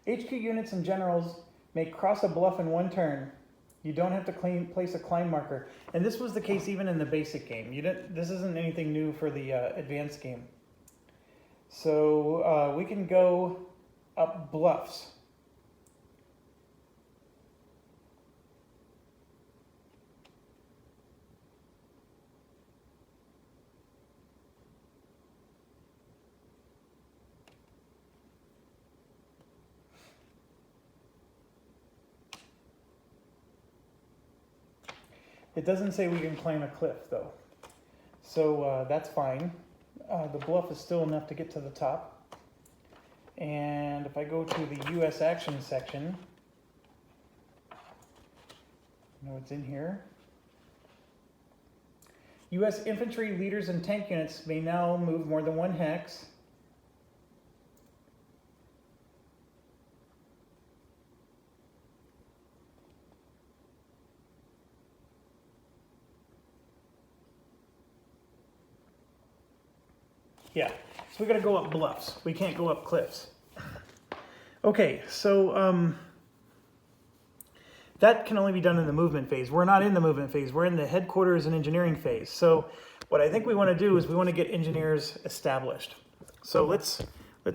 HQ units and generals may cross a bluff in one turn. You don't have to place a climb marker. And this was the case even in the basic game. This isn't anything new for the advanced game. So we can go up bluffs. It doesn't say we can climb a cliff, though. So that's fine. The bluff is still enough to get to the top. And if I go to the U.S. action section, I know it's in here. U.S. infantry leaders and tank units may now move more than one hex. Yeah, so we got to go up bluffs. We can't go up cliffs. Okay, so that can only be done in the movement phase. We're not in the movement phase. We're in the headquarters and engineering phase. So what I think we want to do is we want to get engineers established. So let's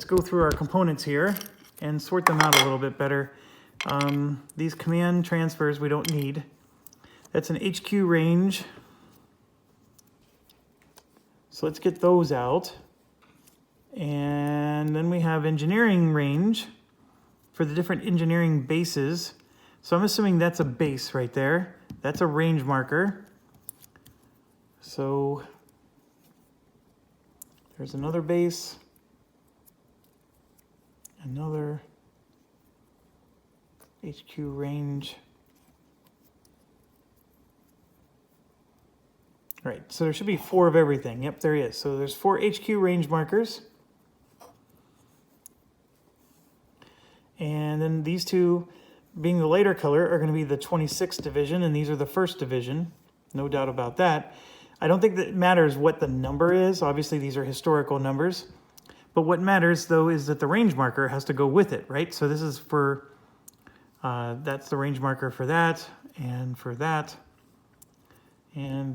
go through our components here and sort them out a little bit better. These command transfers we don't need. That's an HQ range. So let's get those out. And then we have engineering range for the different engineering bases. So I'm assuming that's a base right there. That's a range marker. So there's another base, another HQ range. All right, so there should be 4 of everything. Yep, there is. So there's 4 HQ range markers. And then these two, being the lighter color, are going to be the 26th Division, and these are the 1st Division. No doubt about that. I don't think that it matters what the number is. Obviously, these are historical numbers. But what matters, though, is that the range marker has to go with it, right? So this is for, that's the range marker for that, and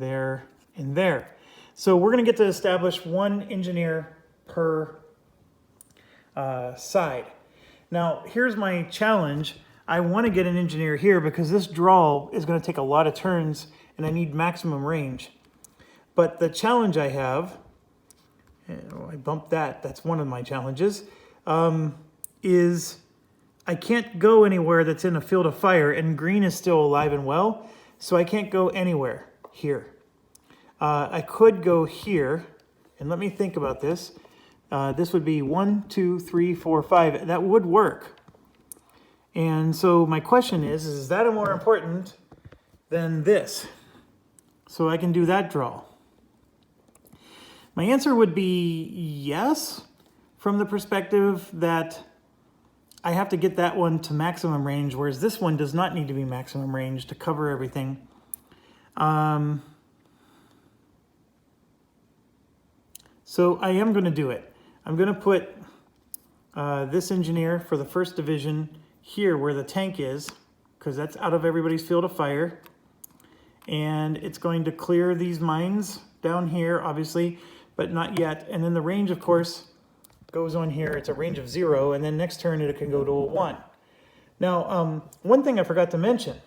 there, and there. So we're going to get to establish 1 engineer per side. Now, here's my challenge. I want to get an engineer here because this draw is going to take a lot of turns and I need maximum range. But the challenge I have, I bumped that, that's one of my challenges, is I can't go anywhere that's in a field of fire, and green is still alive and well, so I can't go anywhere here. I could go here, and let me think about this. This would be 1, 2, 3, 4, 5. That would work. And so my question is that more important than this? So I can do that draw. My answer would be yes, from the perspective that I have to get that one to maximum range, whereas this one does not need to be maximum range to cover everything. So I am going to do it. I'm going to put this engineer for the 1st Division here where the tank is, because that's out of everybody's field of fire. And it's going to clear these mines down here, obviously, but not yet. And then the range, of course, goes on here. It's a range of 0, and then next turn it can go to a 1. Now, one thing I forgot to mention.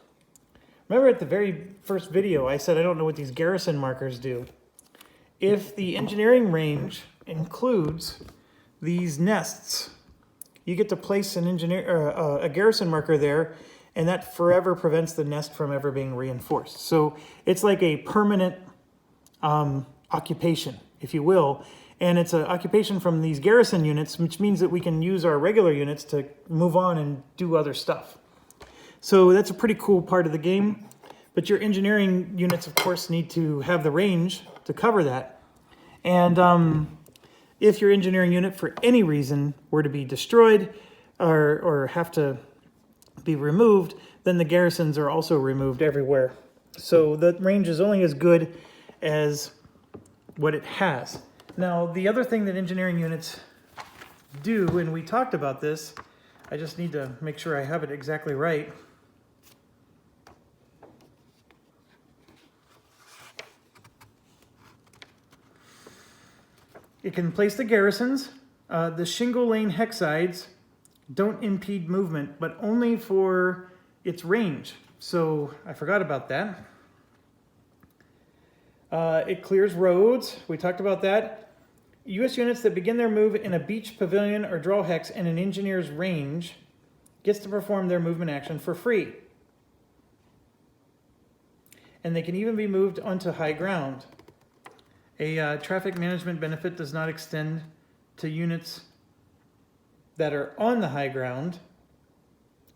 Remember at the very first video, I said I don't know what these garrison markers do. If the engineering range includes these nests, you get to place an a garrison marker there, and that forever prevents the nest from ever being reinforced. So it's like a permanent occupation, if you will. And it's an occupation from these garrison units, which means that we can use our regular units to move on and do other stuff. So that's a pretty cool part of the game. But your engineering units, of course, need to have the range to cover that. And if your engineering unit, for any reason, were to be destroyed or have to be removed, then the garrisons are also removed everywhere. So the range is only as good as what it has. Now, the other thing that engineering units do, and we talked about this, I just need to make sure I have it exactly right. It can place the garrisons. The shingle lane hexsides don't impede movement, but only for its range. So I forgot about that. It clears roads. We talked about that. U.S. units that begin their move in a beach, pavilion, or draw hex in an engineer's range gets to perform their movement action for free. And they can even be moved onto high ground. A traffic management benefit does not extend to units that are on the high ground,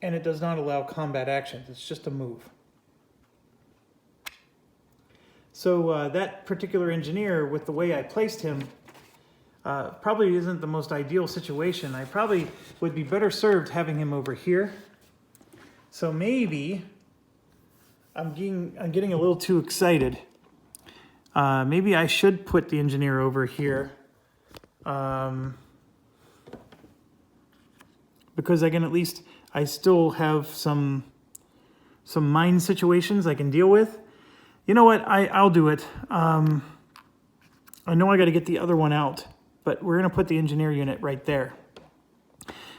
and it does not allow combat actions. It's just a move. So that particular engineer, with the way I placed him, probably isn't the most ideal situation. I probably would be better served having him over here. So maybe I'm getting a little too excited. Maybe I should put the engineer over here, because I can at least, I still have some mine situations I can deal with. You know what? I'll do it. I know I got to get the other one out, but we're going to put the engineer unit right there.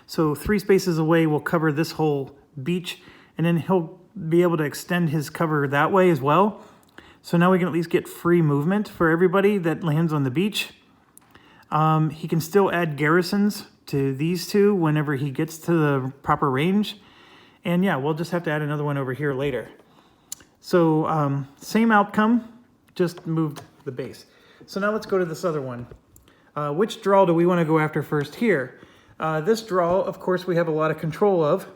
So 3 spaces away will cover this whole beach, and then he'll be able to extend his cover that way as well. So now we can at least get free movement for everybody that lands on the beach. He can still add garrisons to these two whenever he gets to the proper range. And yeah, we'll just have to add another one over here later. So same outcome, just moved the base. So now let's go to this other one. Which draw do we want to go after first here? This draw, of course, we have a lot of control of.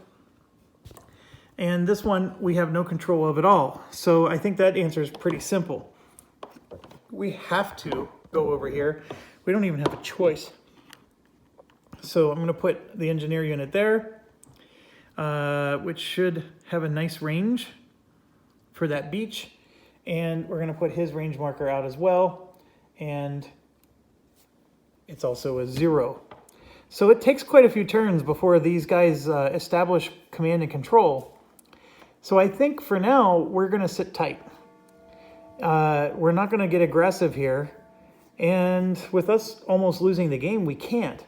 And this one we have no control of at all. So I think that answer is pretty simple. We have to go over here. We don't even have a choice. So I'm going to put the engineer unit there, which should have a nice range for that beach. And we're going to put his range marker out as well. And it's also a 0. So it takes quite a few turns before these guys establish command and control. So I think for now, we're going to sit tight. We're not going to get aggressive here. And with us almost losing the game, we can't.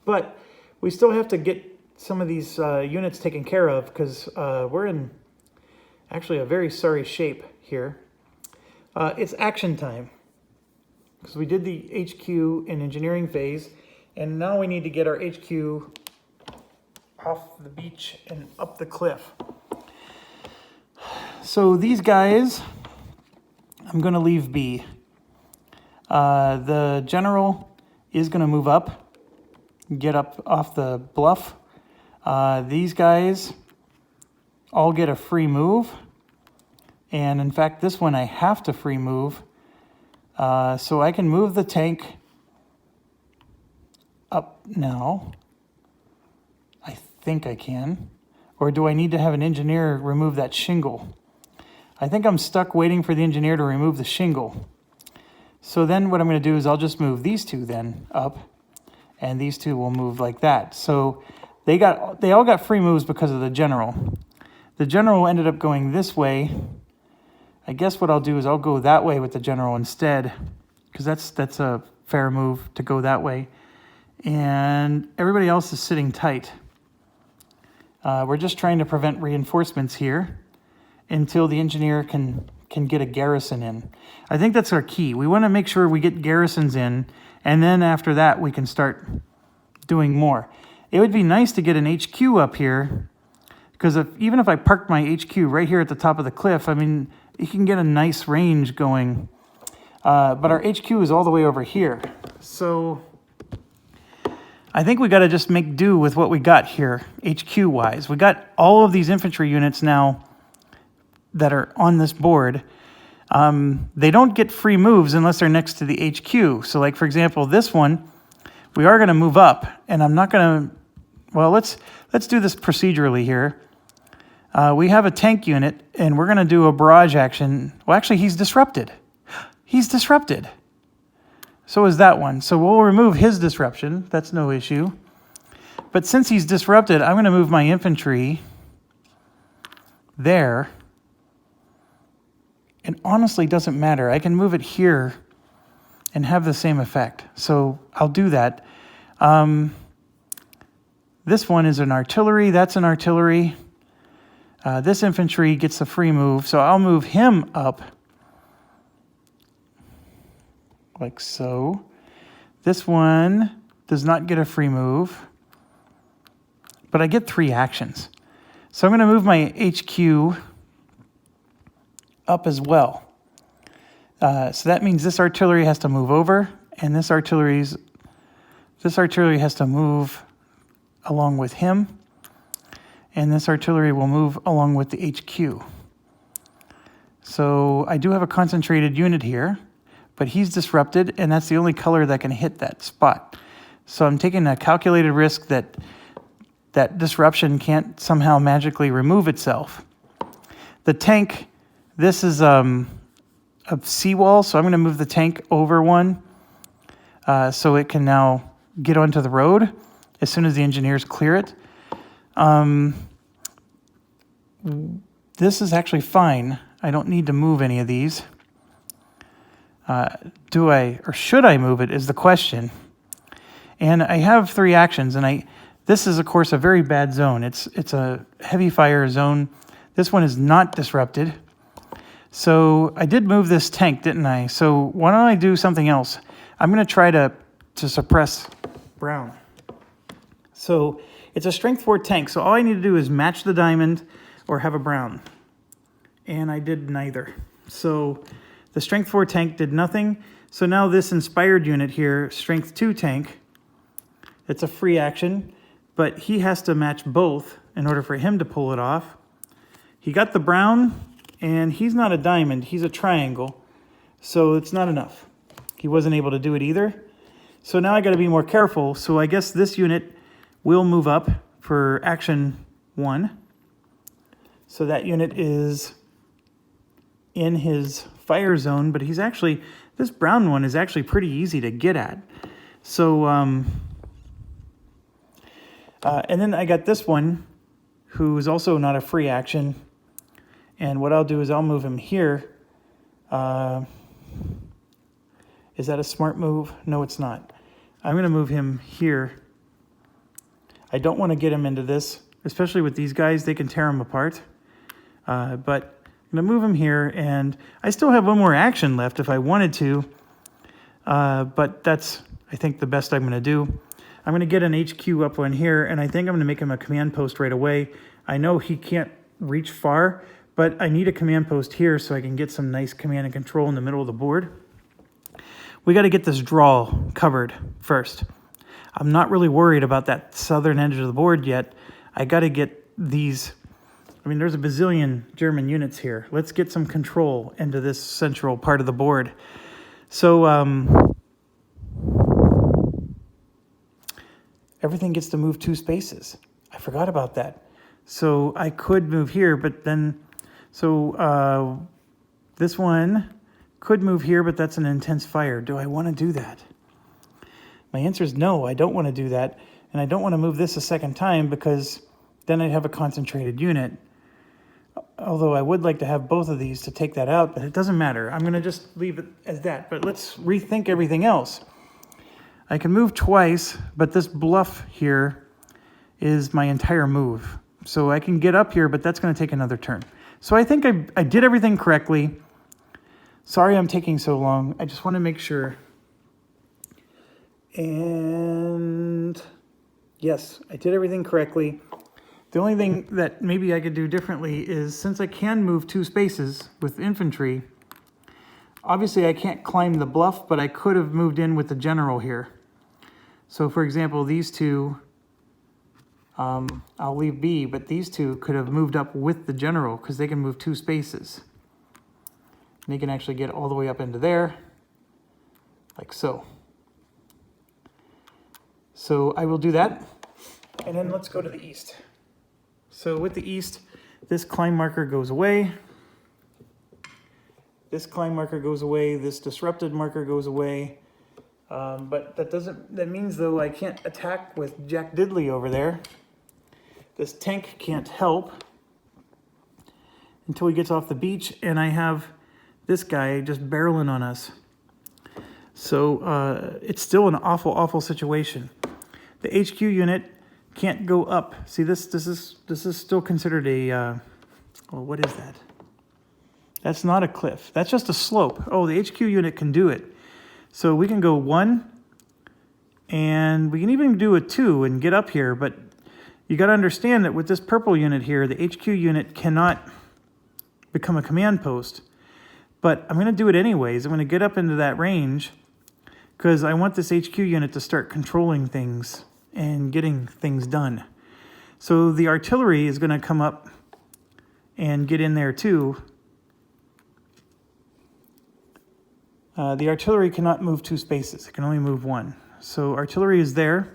But we still have to get some of these units taken care of, because we're in actually a very sorry shape here. It's action time. Because we did the HQ in engineering phase, and now we need to get our HQ off the beach and up the cliff. So these guys, I'm going to leave be. The general is going to move up, get up off the bluff. These guys all get a free move. And in fact, this one I have to free move. So I can move the tank up now. I think I can. Or do I need to have an engineer remove that shingle? I think I'm stuck waiting for the engineer to remove the shingle. So then what I'm going to do is I'll just move these two then up, and these two will move like that. So they all got free moves because of the general. The general ended up going this way. I guess what I'll do is I'll go that way with the general instead, because that's a fair move to go that way. And everybody else is sitting tight. We're just trying to prevent reinforcements here until the engineer can get a garrison in. I think that's our key. We want to make sure we get garrisons in, and then after that we can start doing more. It would be nice to get an HQ up here, because even if I parked my HQ right here at the top of the cliff, I mean, you can get a nice range going. But our HQ is all the way over here. So I think we got to just make do with what we got here, HQ-wise. We got all of these infantry units now that are on this board. They don't get free moves unless they're next to the HQ. So like, for example, this one, we are going to move up, and I'm not going to, well, let's do this procedurally here. We have a tank unit, and we're going to do a barrage action. Well, actually, he's disrupted. He's disrupted. So is that one. So we'll remove his disruption. That's no issue. But since he's disrupted, I'm going to move my infantry there. It honestly doesn't matter. I can move it here and have the same effect. So I'll do that. This one is an artillery. That's an artillery. This infantry gets a free move. So I'll move him up like so. This one does not get a free move, but I get 3 actions. So I'm going to move my HQ up as well. So that means this artillery has to move over, and this artillery has to move along with him, and this artillery will move along with the HQ. So I do have a concentrated unit here, but he's disrupted, and that's the only color that can hit that spot. So I'm taking a calculated risk that that disruption can't somehow magically remove itself. The tank, this is a seawall, so I'm going to move the tank over one so it can now get onto the road as soon as the engineers clear it. This is actually fine. I don't need to move any of these. Do I, or should I move it is the question. And I have 3 actions, and this is, of course, a very bad zone. It's a heavy fire zone. This one is not disrupted. So I did move this tank, didn't I? So why don't I do something else? I'm going to try to suppress Brown. So it's a strength 4 tank, so all I need to do is match the diamond or have a Brown. And I did neither. So the strength 4 tank did nothing. So now this inspired unit here, strength 2 tank, it's a free action, but he has to match both in order for him to pull it off. He got the Brown, and he's not a diamond, he's a triangle, so it's not enough. He wasn't able to do it either. So now I got to be more careful. So I guess this unit will move up for action 1. So that unit is in his fire zone, but he's actually, this brown one is actually pretty easy to get at. So, and then I got this one, who's also not a free action. And what I'll do is I'll move him here. Is that a smart move? No, it's not. I'm going to move him here. I don't want to get him into this, especially with these guys. They can tear him apart. But I'm going to move him here, and I still have one more action left if I wanted to. But that's, I think, the best I'm going to do. I'm going to get an HQ up on here, and I think I'm going to make him a command post right away. I know he can't reach far, but I need a command post here so I can get some nice command and control in the middle of the board. We got to get this draw covered first. I'm not really worried about that southern edge of the board yet. I got to get these. I mean, there's a bazillion German units here. Let's get some control into this central part of the board. So everything gets to move 2 spaces. I forgot about that. So I could move here, but then, so this one could move here, but that's an intense fire. Do I want to do that? My answer is no, I don't want to do that. And I don't want to move this a second time because then I'd have a concentrated unit. Although I would like to have both of these to take that out, but it doesn't matter. I'm going to just leave it as that. But let's rethink everything else. I can move twice, but this bluff here is my entire move. So I can get up here, but that's going to take another turn. So I think I did everything correctly. Sorry I'm taking so long. I just want to make sure. And yes, I did everything correctly. The only thing that maybe I could do differently is, since I can move 2 spaces with infantry, obviously I can't climb the bluff, but I could have moved in with the general here. So for example, these two, I'll leave B, but these two could have moved up with the general because they can move 2 spaces. And they can actually get all the way up into there, like so. So I will do that. And then let's go to the east. So with the east, this climb marker goes away. This climb marker goes away. This disrupted marker goes away. But that means though I can't attack with Jack Diddley over there. This tank can't help until he gets off the beach, and I have this guy just barreling on us. So it's still an awful, awful situation. The HQ unit can't go up. See, this is still considered a, well, what is that? That's not a cliff. That's just a slope. Oh, the HQ unit can do it. So we can go 1, and we can even do a 2 and get up here, but you got to understand that with this purple unit here, the HQ unit cannot become a command post. But I'm going to do it anyways. I'm going to get up into that range because I want this HQ unit to start controlling things and getting things done. So the artillery is going to come up and get in there too. The artillery cannot move 2 spaces. It can only move 1. So artillery is there.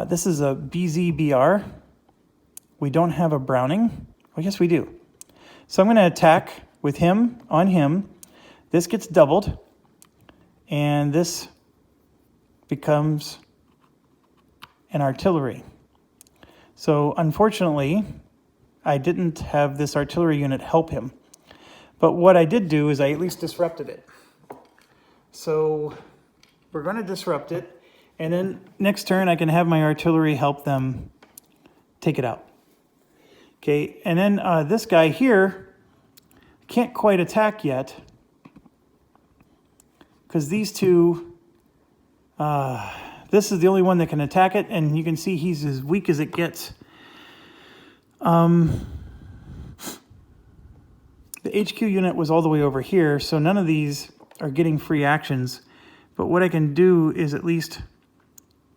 This is a BZBR. We don't have a Browning. Oh, yes, we do. So I'm going to attack with him on him. This gets doubled. And this becomes an artillery. So unfortunately, I didn't have this artillery unit help him. But what I did do is I at least disrupted it. So we're going to disrupt it. And then next turn, I can have my artillery help them take it out. Okay, and then this guy here can't quite attack yet because these two, this is the only one that can attack it, and you can see he's as weak as it gets. The HQ unit was all the way over here, so none of these are getting free actions. But what I can do is at least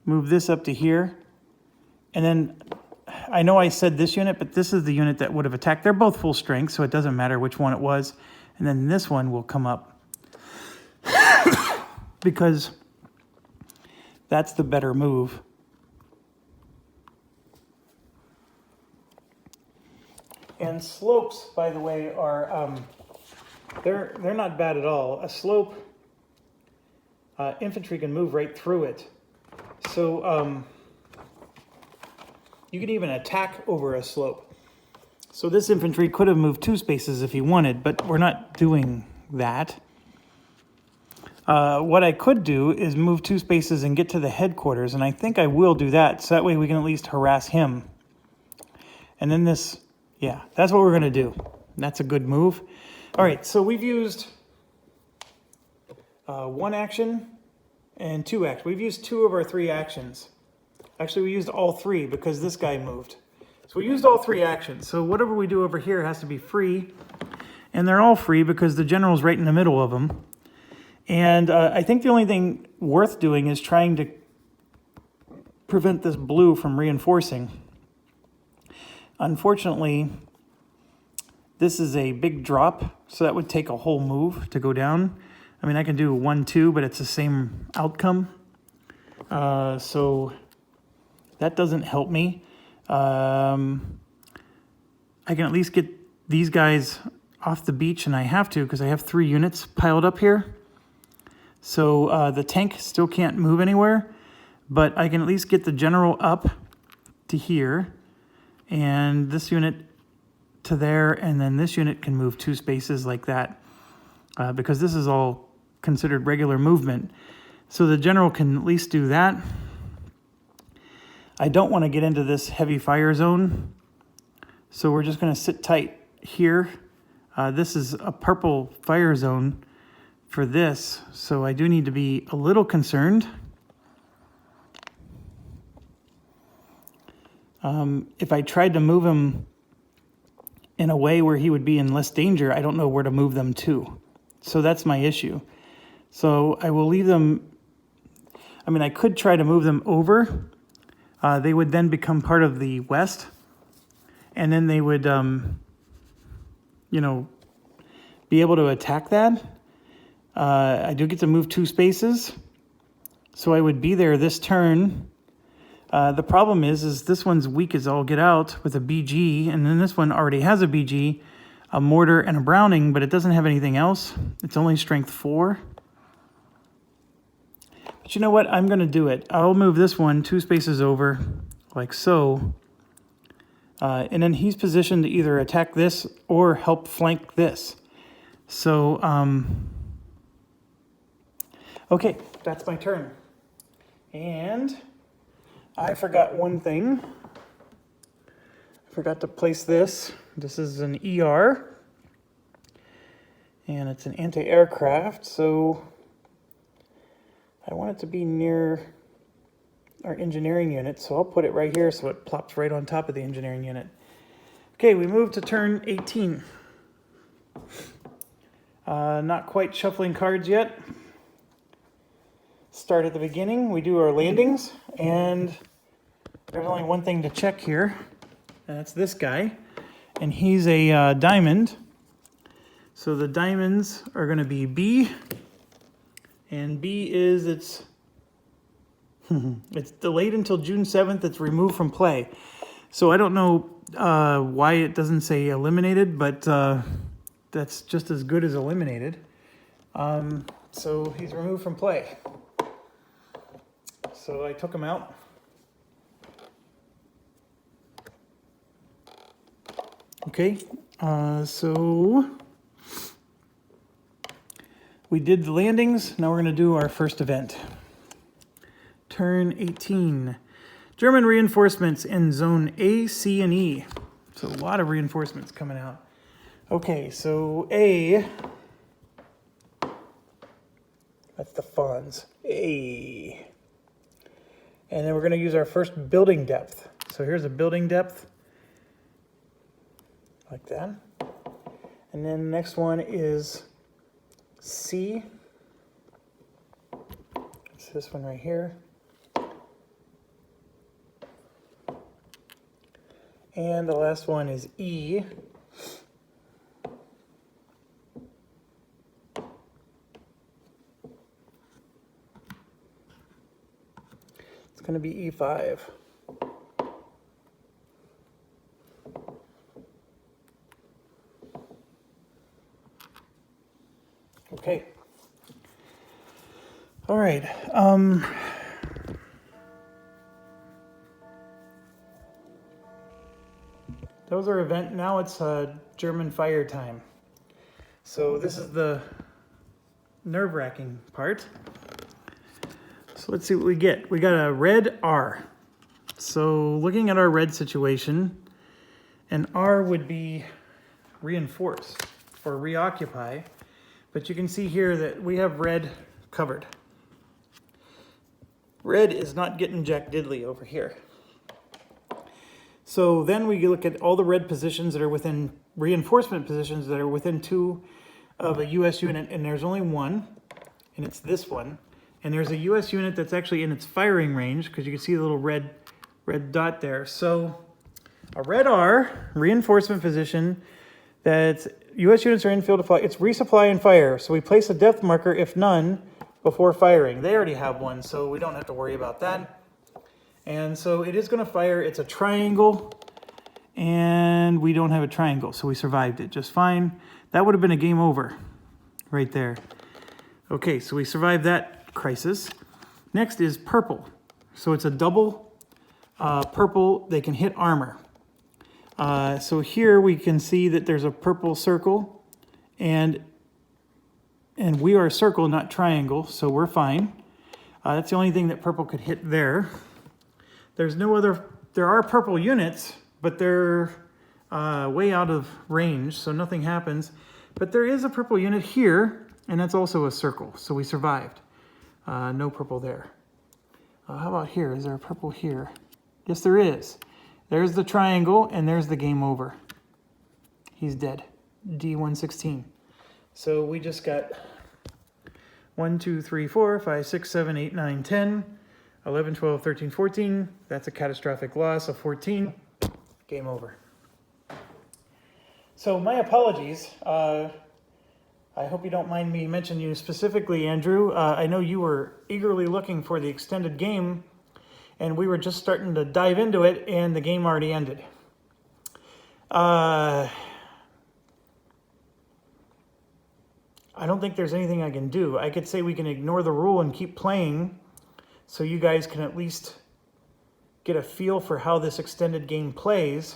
move this up to here. And then I know I said this unit, but this is the unit that would have attacked. They're both full strength, so it doesn't matter which one it was. And then this one will come up because that's the better move. And slopes, by the way, are they're not bad at all. A slope, infantry can move right through it. So you can even attack over a slope. So this infantry could have moved 2 spaces if he wanted, but we're not doing that. What I could do is move 2 spaces and get to the headquarters, and I think I will do that, so that way we can at least harass him. And then this, yeah, that's what we're going to do. That's a good move. All right, so we've used 1 action and 2 actions. We've used 2 of our 3 actions. Actually, we used all 3 because this guy moved. So we used all 3 actions. So whatever we do over here has to be free. And they're all free because the general's right in the middle of them. And I think the only thing worth doing is trying to prevent this blue from reinforcing. Unfortunately, this is a big drop, so that would take a whole move to go down. I mean, I can do 1-2, but it's the same outcome. So that doesn't help me. I can at least get these guys off the beach, and I have to because I have 3 units piled up here. So the tank still can't move anywhere, but I can at least get the general up to here, and this unit to there, and then this unit can move 2 spaces like that, because this is all considered regular movement. So the general can at least do that. I don't want to get into this heavy fire zone, so we're just going to sit tight here. This is a purple fire zone for this, so I do need to be a little concerned. If I tried to move him in a way where he would be in less danger, I don't know where to move them to. So that's my issue. So I will leave them. I mean, I could try to move them over. They would then become part of the west, and then they would, you know, be able to attack that. I do get to move 2 spaces, so I would be there this turn. The problem is this one's weak as all get out with a BG, and then this one already has a BG, a mortar, and a Browning, but it doesn't have anything else. It's only strength 4. But you know what? I'm going to do it. I'll move this one 2 spaces over, like so. And then he's positioned to either attack this or help flank this. So, okay, that's my turn. And I forgot one thing. I forgot to place this. This is an ER, and it's an anti-aircraft, so I want it to be near our engineering unit, so I'll put it right here so it plops right on top of the engineering unit. Okay, we move to turn 18. Not quite shuffling cards yet. Start at the beginning, we do our landings, and there's only one thing to check here, and that's this guy, and he's a diamond. So the diamonds are going to be B, and B is it's delayed until June 7th. It's removed from play. So I don't know why it doesn't say eliminated, but that's just as good as eliminated. So he's removed from play. So I took him out. Okay, so we did the landings. Now we're going to do our first event. Turn 18. German reinforcements in zone A, C, and E. So a lot of reinforcements coming out. Okay, so A, that's the funds. A. And then we're going to use our first building depth. So here's a building depth, like that. And then the next one is C. It's this one right here. And the last one is E. It's going to be E5. Okay. All right. That was our event. Now it's German fire time. So this is the nerve-wracking part. So let's see what we get. We got a red R. So looking at our red situation, an R would be reinforce or reoccupy. But you can see here that we have red covered. Red is not getting jack diddly over here. So then we look at all the red positions that are within reinforcement positions that are within 2 of a U.S. unit, and there's only one, and it's this one. And there's a U.S. unit that's actually in its firing range, because you can see the little red dot there. So a red R, reinforcement position, that U.S. units are in field to fly. It's resupply and fire. So we place a depth marker, if none, before firing. They already have one, so we don't have to worry about that. And so it is going to fire. It's a triangle, and we don't have a triangle, so we survived it just fine. That would have been a game over right there. Okay, so we survived that crisis. Next is purple. So it's a double purple. They can hit armor. So here we can see that there's a purple circle, and we are a circle, not triangle, so we're fine. That's the only thing that purple could hit there. There's no other, there are purple units, but they're way out of range, so nothing happens. But there is a purple unit here, and that's also a circle, so we survived. No purple there. How about here? Is there a purple here? Yes, there is. There's the triangle, and there's the game over. He's dead. D116. So we just got 1, 2, 3, 4, 5, 6, 7, 8, 9, 10, 11, 12, 13, 14. That's a catastrophic loss of 14. Game over. So my apologies. I hope you don't mind me mentioning you specifically, Andrew. I know you were eagerly looking for the extended game, and we were just starting to dive into it, and the game already ended. I don't think there's anything I can do. I could say we can ignore the rule and keep playing, so you guys can at least get a feel for how this extended game plays.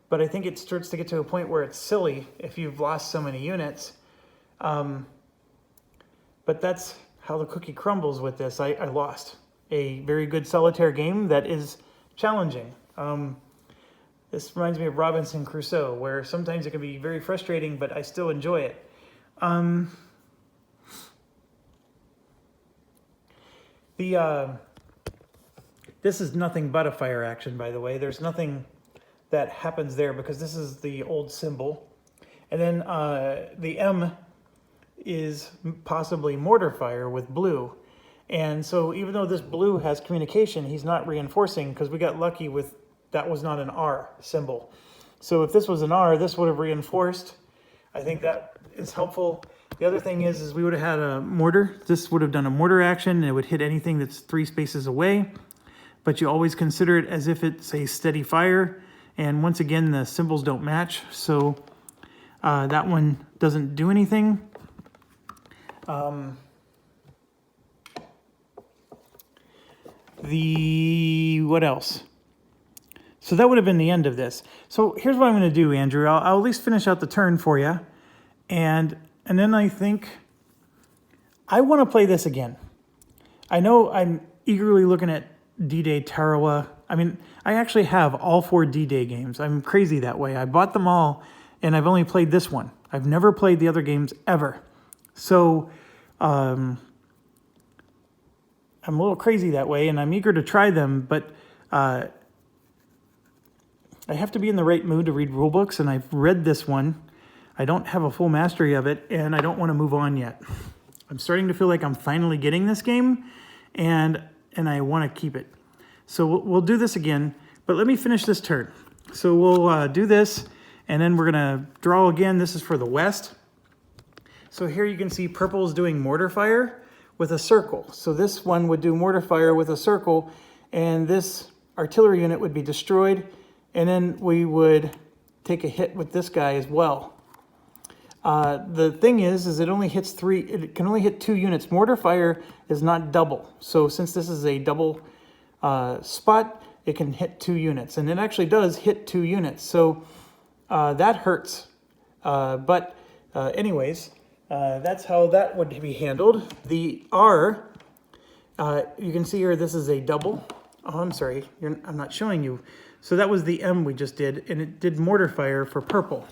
But I think it starts to get to a point where it's silly if you've lost so many units. But that's how the cookie crumbles with this. I lost a very good solitaire game that is challenging. This reminds me of Robinson Crusoe, where sometimes it can be very frustrating, but I still enjoy it. This is nothing but a fire action, by the way. There's nothing that happens there because this is the old symbol. And then the M is possibly mortar fire with blue. And so even though this blue has communication, he's not reinforcing because we got lucky with that was not an R symbol. So if this was an R, this would have reinforced. I think that is helpful. The other thing is we would have had a mortar. This would have done a mortar action, and it would hit anything that's 3 spaces away. But you always consider it as if it's a steady fire. And once again, the symbols don't match, so that one doesn't do anything. What else? So that would have been the end of this. So here's what I'm going to do, Andrew. I'll at least finish out the turn for you. And then I think I want to play this again. I know I'm eagerly looking at D-Day Tarawa. I mean, I actually have all 4 D-Day games. I'm crazy that way. I bought them all, and I've only played this one. I've never played the other games ever. So I'm a little crazy that way, and I'm eager to try them, but I have to be in the right mood to read rule books, and I've read this one. I don't have a full mastery of it, and I don't want to move on yet. I'm starting to feel like I'm finally getting this game, and I want to keep it. So we'll do this again, but let me finish this turn. So we'll do this, and then we're going to draw again. This is for the west. So here you can see purple is doing mortar fire with a circle. So this one would do mortar fire with a circle, and this artillery unit would be destroyed, and then we would take a hit with this guy as well. The thing is it only hits 3, it can only hit 2 units. Mortar fire is not double. So since this is a double spot, it can hit 2 units. And it actually does hit 2 units. So that hurts. Anyways, that's how that would be handled. The R, you can see here, this is a double. Oh, I'm sorry, I'm not showing you. So that was the M we just did, and it did mortar fire for purple.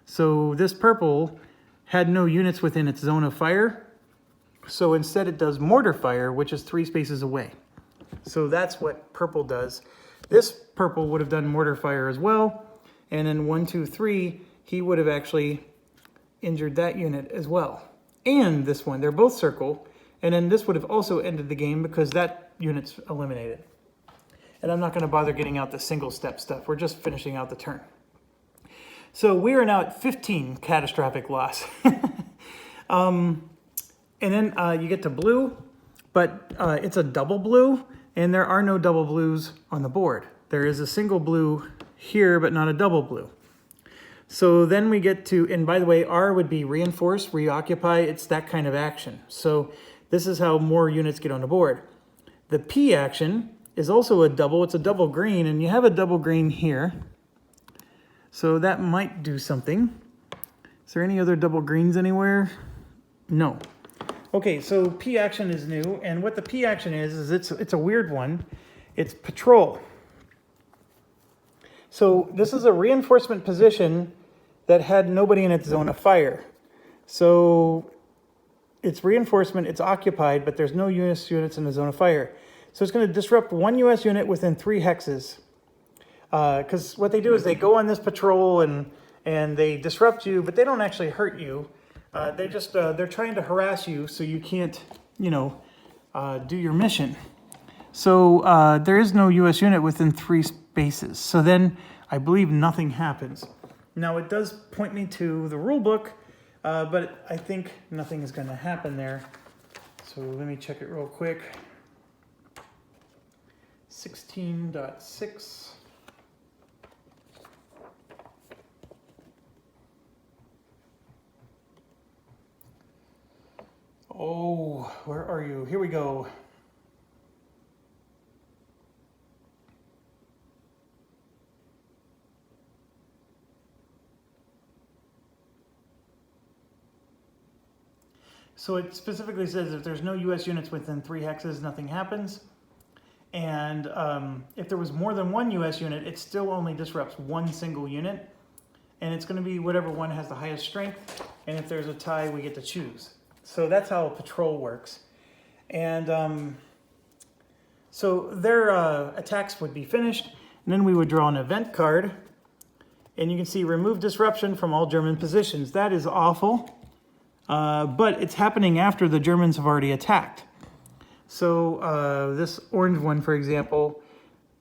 So this purple had no units within its zone of fire. So instead it does mortar fire, which is 3 spaces away. So that's what purple does. This purple would have done mortar fire as well. And then 1, 2, 3, he would have actually injured that unit as well. And this one, they're both circle. And then this would have also ended the game because that unit's eliminated. And I'm not going to bother getting out the single step stuff. We're just finishing out the turn. So we are now at 15 catastrophic loss. And then you get to blue, but it's a double blue, and there are no double blues on the board. There is a single blue here, but not a double blue. So then we get to, and by the way, R would be reinforce, reoccupy. It's that kind of action. So this is how more units get on the board. The P action is also a double. It's a double green, and you have a double green here. So that might do something. Is there any other double greens anywhere? No. Okay, so P action is new, and what the P action is it's a weird one. It's patrol. So this is a reinforcement position that had nobody in its zone of fire. So it's reinforcement, it's occupied, but there's no US units in the zone of fire. So it's going to disrupt one US unit within 3 hexes. Because what they do is they go on this patrol and they disrupt you, but they don't actually hurt you. They're trying to harass you so you can't, do your mission. So there is no US unit within 3 spaces. So then I believe nothing happens. Now it does point me to the rule book, but I think nothing is going to happen there. So let me check it real quick. 16.6. Oh, where are you? Here we go. So it specifically says if there's no US units within 3 hexes, nothing happens. And if there was more than 1 US unit, it still only disrupts 1 single unit. And it's going to be whatever one has the highest strength. And if there's a tie, we get to choose. So that's how a patrol works. And so their attacks would be finished. And then we would draw an event card. And you can see remove disruption from all German positions. That is awful. But it's happening after the Germans have already attacked. So this orange one, for example,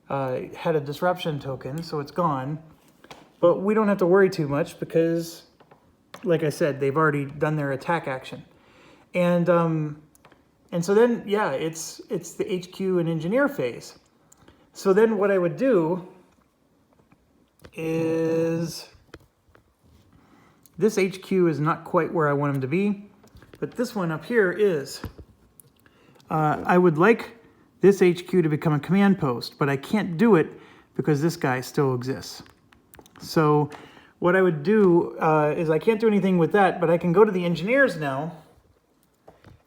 had a disruption token, so it's gone. But we don't have to worry too much because, like I said, they've already done their attack action. And so then, yeah, it's the HQ and engineer phase. So then what I would do is... This HQ is not quite where I want him to be, but this one up here is. I would like this HQ to become a command post, but I can't do it because this guy still exists. So what I would do is I can't do anything with that, but I can go to the engineers now,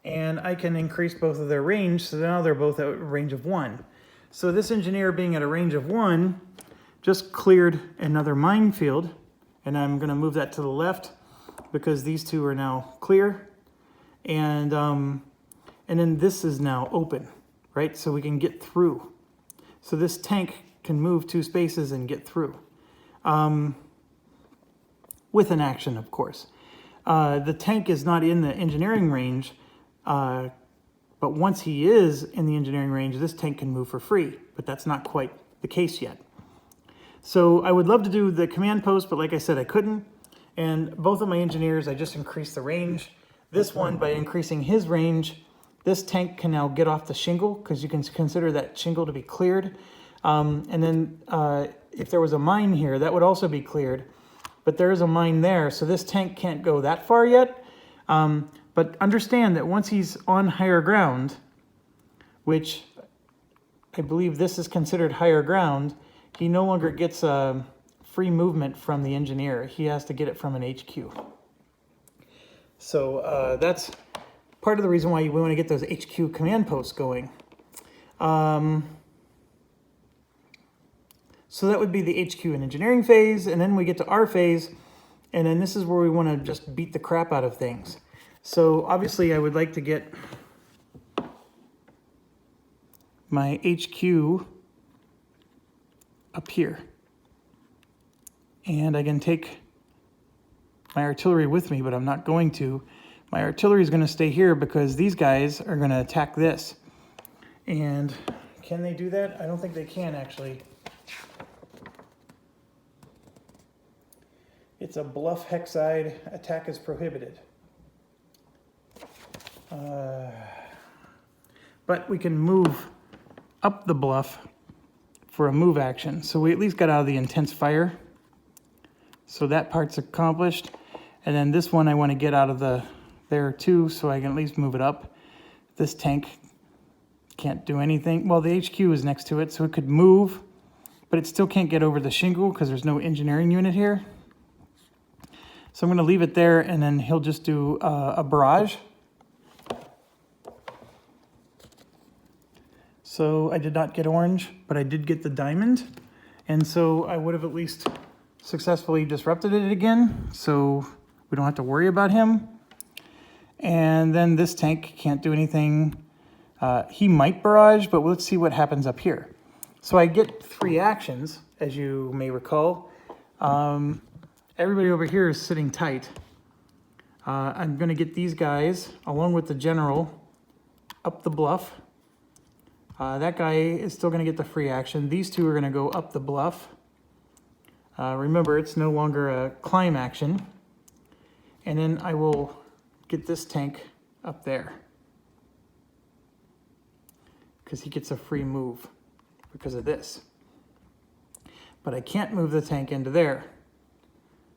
and I can increase both of their range, so now they're both at a range of 1. So this engineer being at a range of 1 just cleared another minefield. And I'm going to move that to the left because these two are now clear. And then this is now open, right? So we can get through. So this tank can move 2 spaces and get through. With an action, of course. The tank is not in the engineering range, but once he is in the engineering range, this tank can move for free. But that's not quite the case yet. So I would love to do the command post, but like I said, I couldn't. And both of my engineers, I just increased the range. This one, by increasing his range, this tank can now get off the shingle because you can consider that shingle to be cleared. And then if there was a mine here, that would also be cleared. But there is a mine there, so this tank can't go that far yet. But understand that once he's on higher ground, which I believe this is considered higher ground, he no longer gets free movement from the engineer. He has to get it from an HQ. So that's part of the reason why we want to get those HQ command posts going. So that would be the HQ and engineering phase, and then we get to our phase, and then this is where we want to just beat the crap out of things. So obviously I would like to get my HQ up here. And I can take my artillery with me, but I'm not going to. My artillery is going to stay here because these guys are going to attack this. And can they do that? I don't think they can, actually. It's a bluff hexide. Attack is prohibited. But we can move up the bluff for a move action. So we at least got out of the intense fire. So that part's accomplished. And then this one I want to get out of there too, so I can at least move it up. This tank can't do anything. Well, the HQ is next to it, so it could move, but it still can't get over the shingle because there's no engineering unit here. So I'm going to leave it there, and then he'll just do a barrage. So I did not get orange, but I did get the diamond. And so I would have at least successfully disrupted it again, so we don't have to worry about him. And then this tank can't do anything. He might barrage, but let's see what happens up here. So I get 3 actions, as you may recall. Everybody over here is sitting tight. I'm going to get these guys, along with the general, up the bluff. That guy is still going to get the free action. These two are going to go up the bluff. Remember, it's no longer a climb action. And then I will get this tank up there, because he gets a free move because of this. But I can't move the tank into there.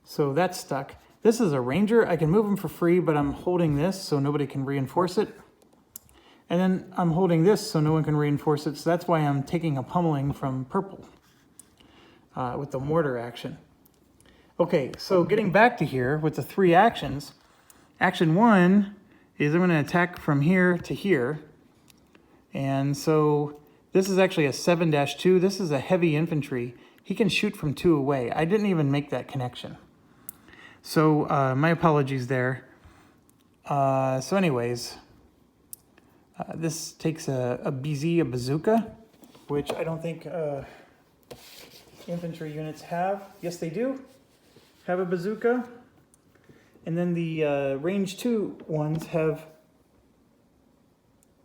So that's stuck. This is a ranger. I can move him for free, but I'm holding this so nobody can reinforce it. And then I'm holding this so no one can reinforce it. So that's why I'm taking a pummeling from purple with the mortar action. Okay, so getting back to here with the 3 actions. Action 1 is I'm going to attack from here to here. And so this is actually a 7-2. This is a heavy infantry. He can shoot from 2 away. I didn't even make that connection. So my apologies there. So anyways, this takes a BZ, a bazooka, which I don't think infantry units have. Yes, they do have a bazooka. And then the range 2 ones have,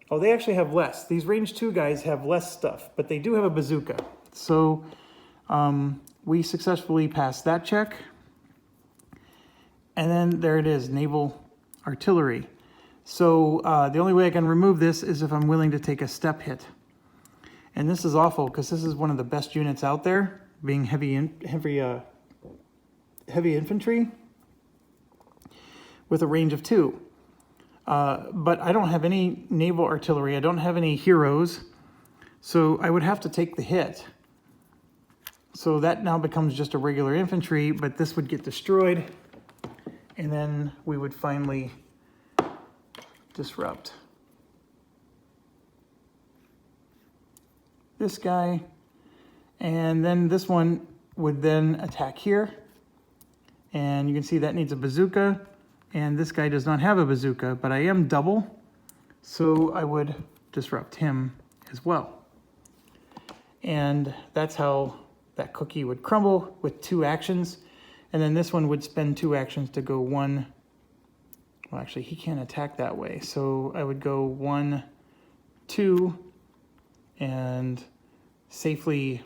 oh, they actually have less. These range 2 guys have less stuff, but they do have a bazooka. So we successfully passed that check. And then there it is, naval artillery. So the only way I can remove this is if I'm willing to take a step hit. And this is awful because this is one of the best units out there, being heavy infantry with a range of 2. But I don't have any naval artillery. I don't have any heroes. So I would have to take the hit. So that now becomes just a regular infantry, but this would get destroyed. And then we would finally disrupt this guy. And then this one would then attack here. And you can see that needs a bazooka. And this guy does not have a bazooka, but I am double. So I would disrupt him as well. And that's how that cookie would crumble with 2 actions. And then this one would spend 2 actions to go 1. Well, actually, he can't attack that way. So I would go 1, 2, and safely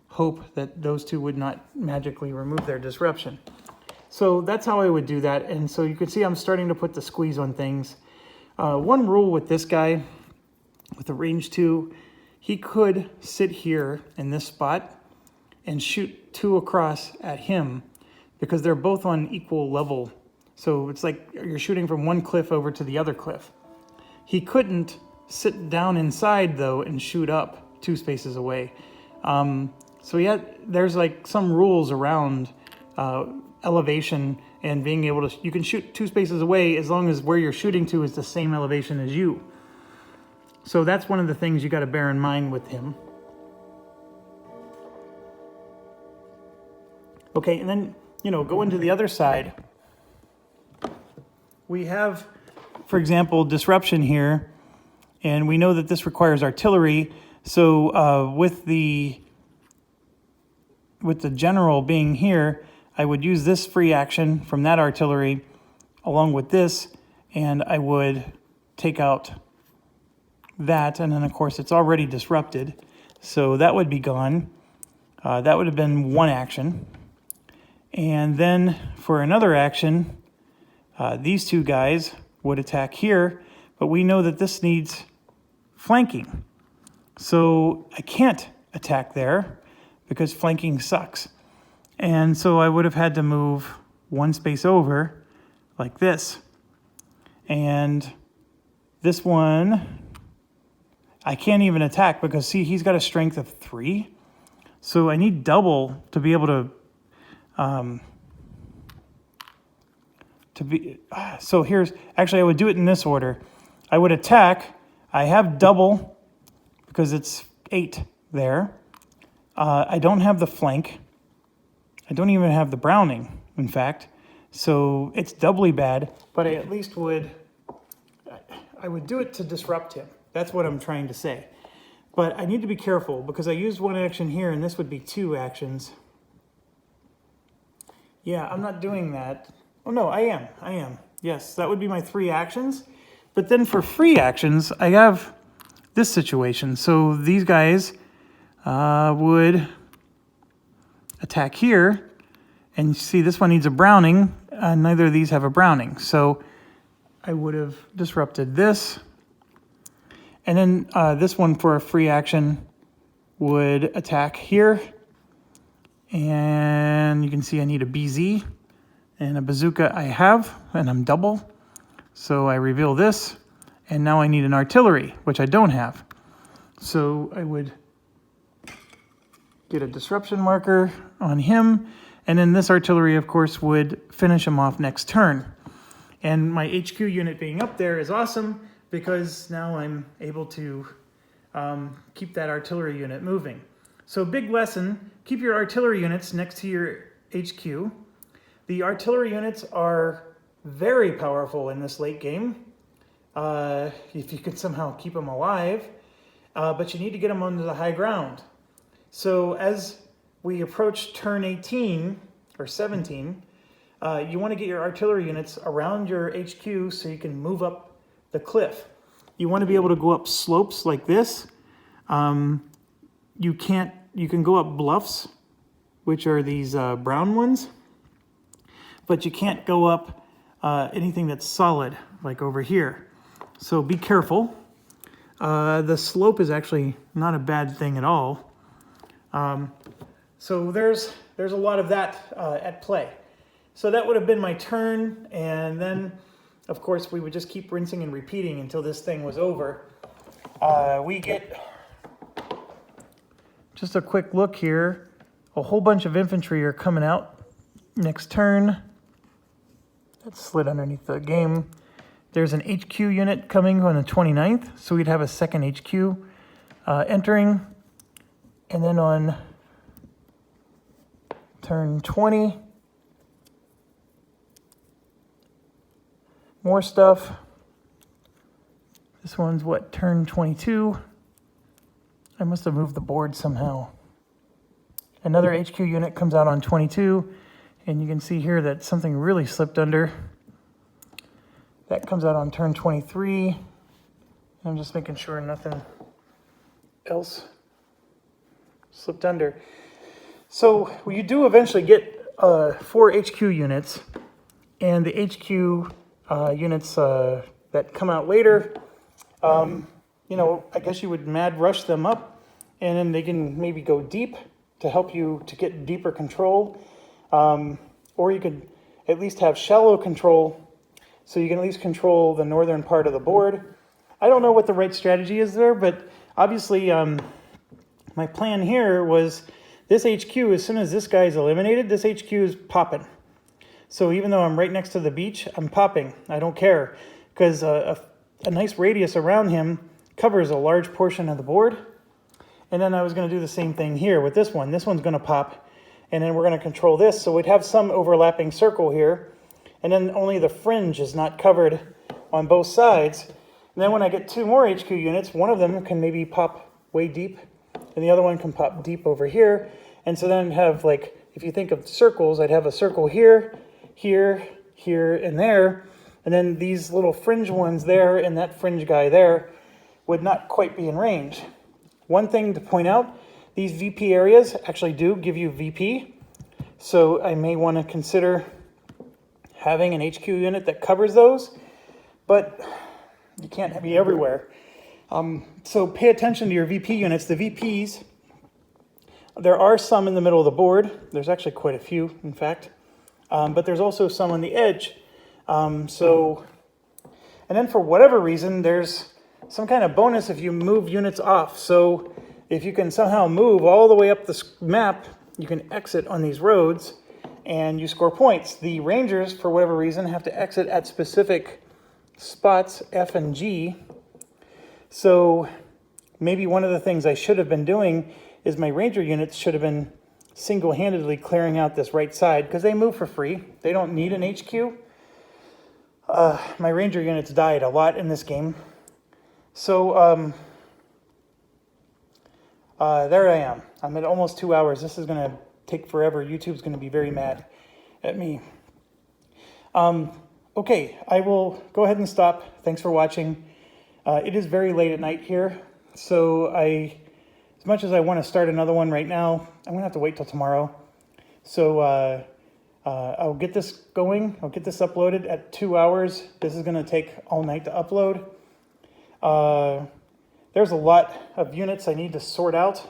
hope that those 2 would not magically remove their disruption. So that's how I would do that. And so you can see I'm starting to put the squeeze on things. One rule with this guy, with the range 2, he could sit here in this spot and shoot 2 across at him because they're both on equal level. So it's like you're shooting from one cliff over to the other cliff. He couldn't sit down inside, though, and shoot up 2 spaces away. So yeah, there's like some rules around elevation and being able to, you can shoot 2 spaces away as long as where you're shooting to is the same elevation as you. So that's one of the things you got to bear in mind with him. Okay, and then, going to the other side. We have, for example, disruption here, and we know that this requires artillery. So with the general being here, I would use this free action from that artillery along with this, and I would take out that, and then of course it's already disrupted, so that would be gone. That would have been 1 action. And then for another action, these 2 guys would attack here, but we know that this needs flanking. So I can't attack there because flanking sucks. And so I would have had to move one space over like this. And this one, I can't even attack because, see, he's got a strength of 3. So I need double to be able to so here's, actually I would do it in this order. I would attack, I have double because it's 8 there. I don't have the flank. I don't even have the Browning, in fact. So it's doubly bad, but I at least would, I would do it to disrupt him. That's what I'm trying to say. But I need to be careful because I used 1 action here and this would be 2 actions. Yeah, I'm not doing that. Oh no, I am. Yes, that would be my 3 actions. But then for free actions, I have this situation. So these guys would attack here. And you see this one needs a Browning. Neither of these have a Browning. So I would have disrupted this. And then this one for a free action would attack here. And you can see I need a BZ. And a bazooka I have, and I'm double. So I reveal this. And now I need an artillery, which I don't have. So I would get a disruption marker on him. And then this artillery, of course, would finish him off next turn. And my HQ unit being up there is awesome because now I'm able to keep that artillery unit moving. So big lesson, keep your artillery units next to your HQ. The artillery units are very powerful in this late game, if you could somehow keep them alive, but you need to get them onto the high ground. So as we approach turn 18 or 17, you want to get your artillery units around your HQ so you can move up the cliff. You want to be able to go up slopes like this. You can go up bluffs, which are these brown ones, but you can't go up anything that's solid, like over here. So be careful. The slope is actually not a bad thing at all. So there's a lot of that at play. So that would have been my turn, and then, of course, we would just keep rinsing and repeating until this thing was over. We get just a quick look here. A whole bunch of infantry are coming out next turn. That slid underneath the game. There's an HQ unit coming on the 29th, so we'd have a second HQ entering. And then on turn 20, more stuff. This one's what, turn 22? I must have moved the board somehow. Another HQ unit comes out on 22, and you can see here that something really slipped under. That comes out on turn 23. I'm just making sure nothing else slipped under. So you do eventually get 4 HQ units, and the HQ units that come out later, you know, I guess you would mad rush them up, and then they can maybe go deep to help you to get deeper control. Or you could at least have shallow control, so you can at least control the northern part of the board. I don't know what the right strategy is there, but obviously my plan here was this HQ, as soon as this guy is eliminated, this HQ is popping. So even though I'm right next to the beach, I'm popping. I don't care, because a nice radius around him covers a large portion of the board. And then I was going to do the same thing here with this one. This one's going to pop, and then we're going to control this. So we'd have some overlapping circle here, and then only the fringe is not covered on both sides. And then when I get 2 more HQ units, one of them can maybe pop way deep, and the other one can pop deep over here. And so then have, like, if you think of circles, I'd have a circle here, here, here, and there. And then these little fringe ones there and that fringe guy there would not quite be in range. One thing to point out, these VP areas actually do give you VP. So I may want to consider having an HQ unit that covers those, but you can't be everywhere. So pay attention to your VP units. The VPs There are some in the middle of the board. There's actually quite a few, in fact. But there's also some on the edge. And then for whatever reason, there's some kind of bonus if you move units off. So if you can somehow move all the way up the map, you can exit on these roads and you score points. The Rangers, for whatever reason, have to exit at specific spots, F and G. So maybe one of the things I should have been doing is my Ranger units should have been single-handedly clearing out this right side because they move for free. They don't need an HQ. My Ranger units died a lot in this game. So there I am. I'm at almost 2 hours. This is going to take forever. YouTube's going to be very mad at me. Okay, I will go ahead and stop. Thanks for watching. It is very late at night here, so as much as I want to start another one right now, I'm going to have to wait till tomorrow. So I'll get this going. I'll get this uploaded at 2 hours. This is going to take all night to upload. There's a lot of units I need to sort out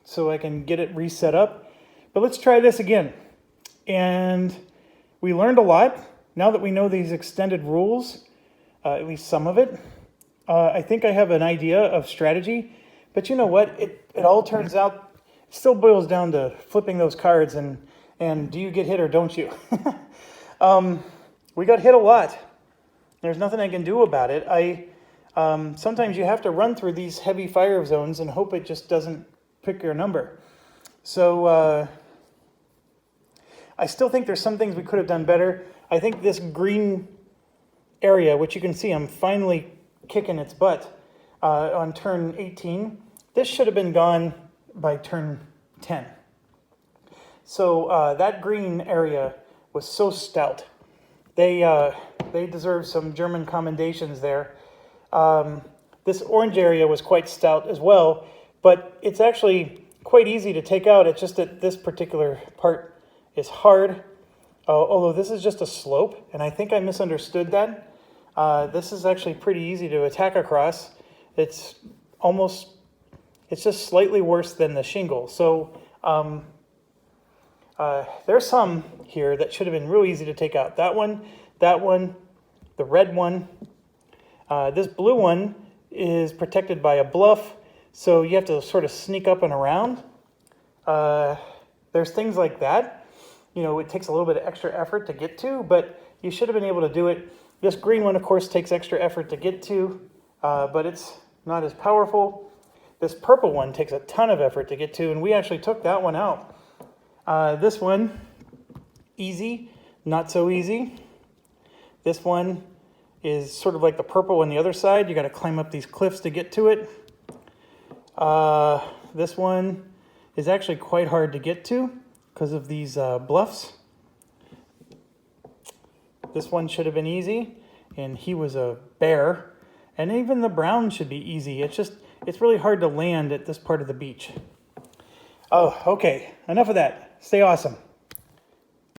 so I can get it reset up. But let's try this again. And we learned a lot. Now that we know these extended rules, at least some of it, I think I have an idea of strategy. But you know what? It all turns out, it still boils down to flipping those cards and do you get hit or don't you? We got hit a lot. There's nothing I can do about it. Sometimes you have to run through these heavy fire zones and hope it just doesn't pick your number. So I still think there's some things we could have done better. I think this green area, which you can see I'm finally kicking its butt on turn 18, this should have been gone by turn 10. So that green area was so stout. They deserve some German commendations there. This orange area was quite stout as well, but it's actually quite easy to take out. It's just that this particular part is hard, although this is just a slope, and I think I misunderstood that. This is actually pretty easy to attack across. It's just slightly worse than the shingle. So there's some here that should have been real easy to take out. That one, the red one. This blue one is protected by a bluff, so you have to sort of sneak up and around. There's things like that. You know, it takes a little bit of extra effort to get to, but you should have been able to do it. This green one, of course, takes extra effort to get to, but it's not as powerful. This purple one takes a ton of effort to get to, and we actually took that one out. This one, easy, not so easy. This one is sort of like the purple on the other side. You got to climb up these cliffs to get to it. This one is actually quite hard to get to because of these bluffs. This one should have been easy, and he was a bear. And even the brown should be easy. It's really hard to land at this part of the beach. Oh, okay. Enough of that. Stay awesome.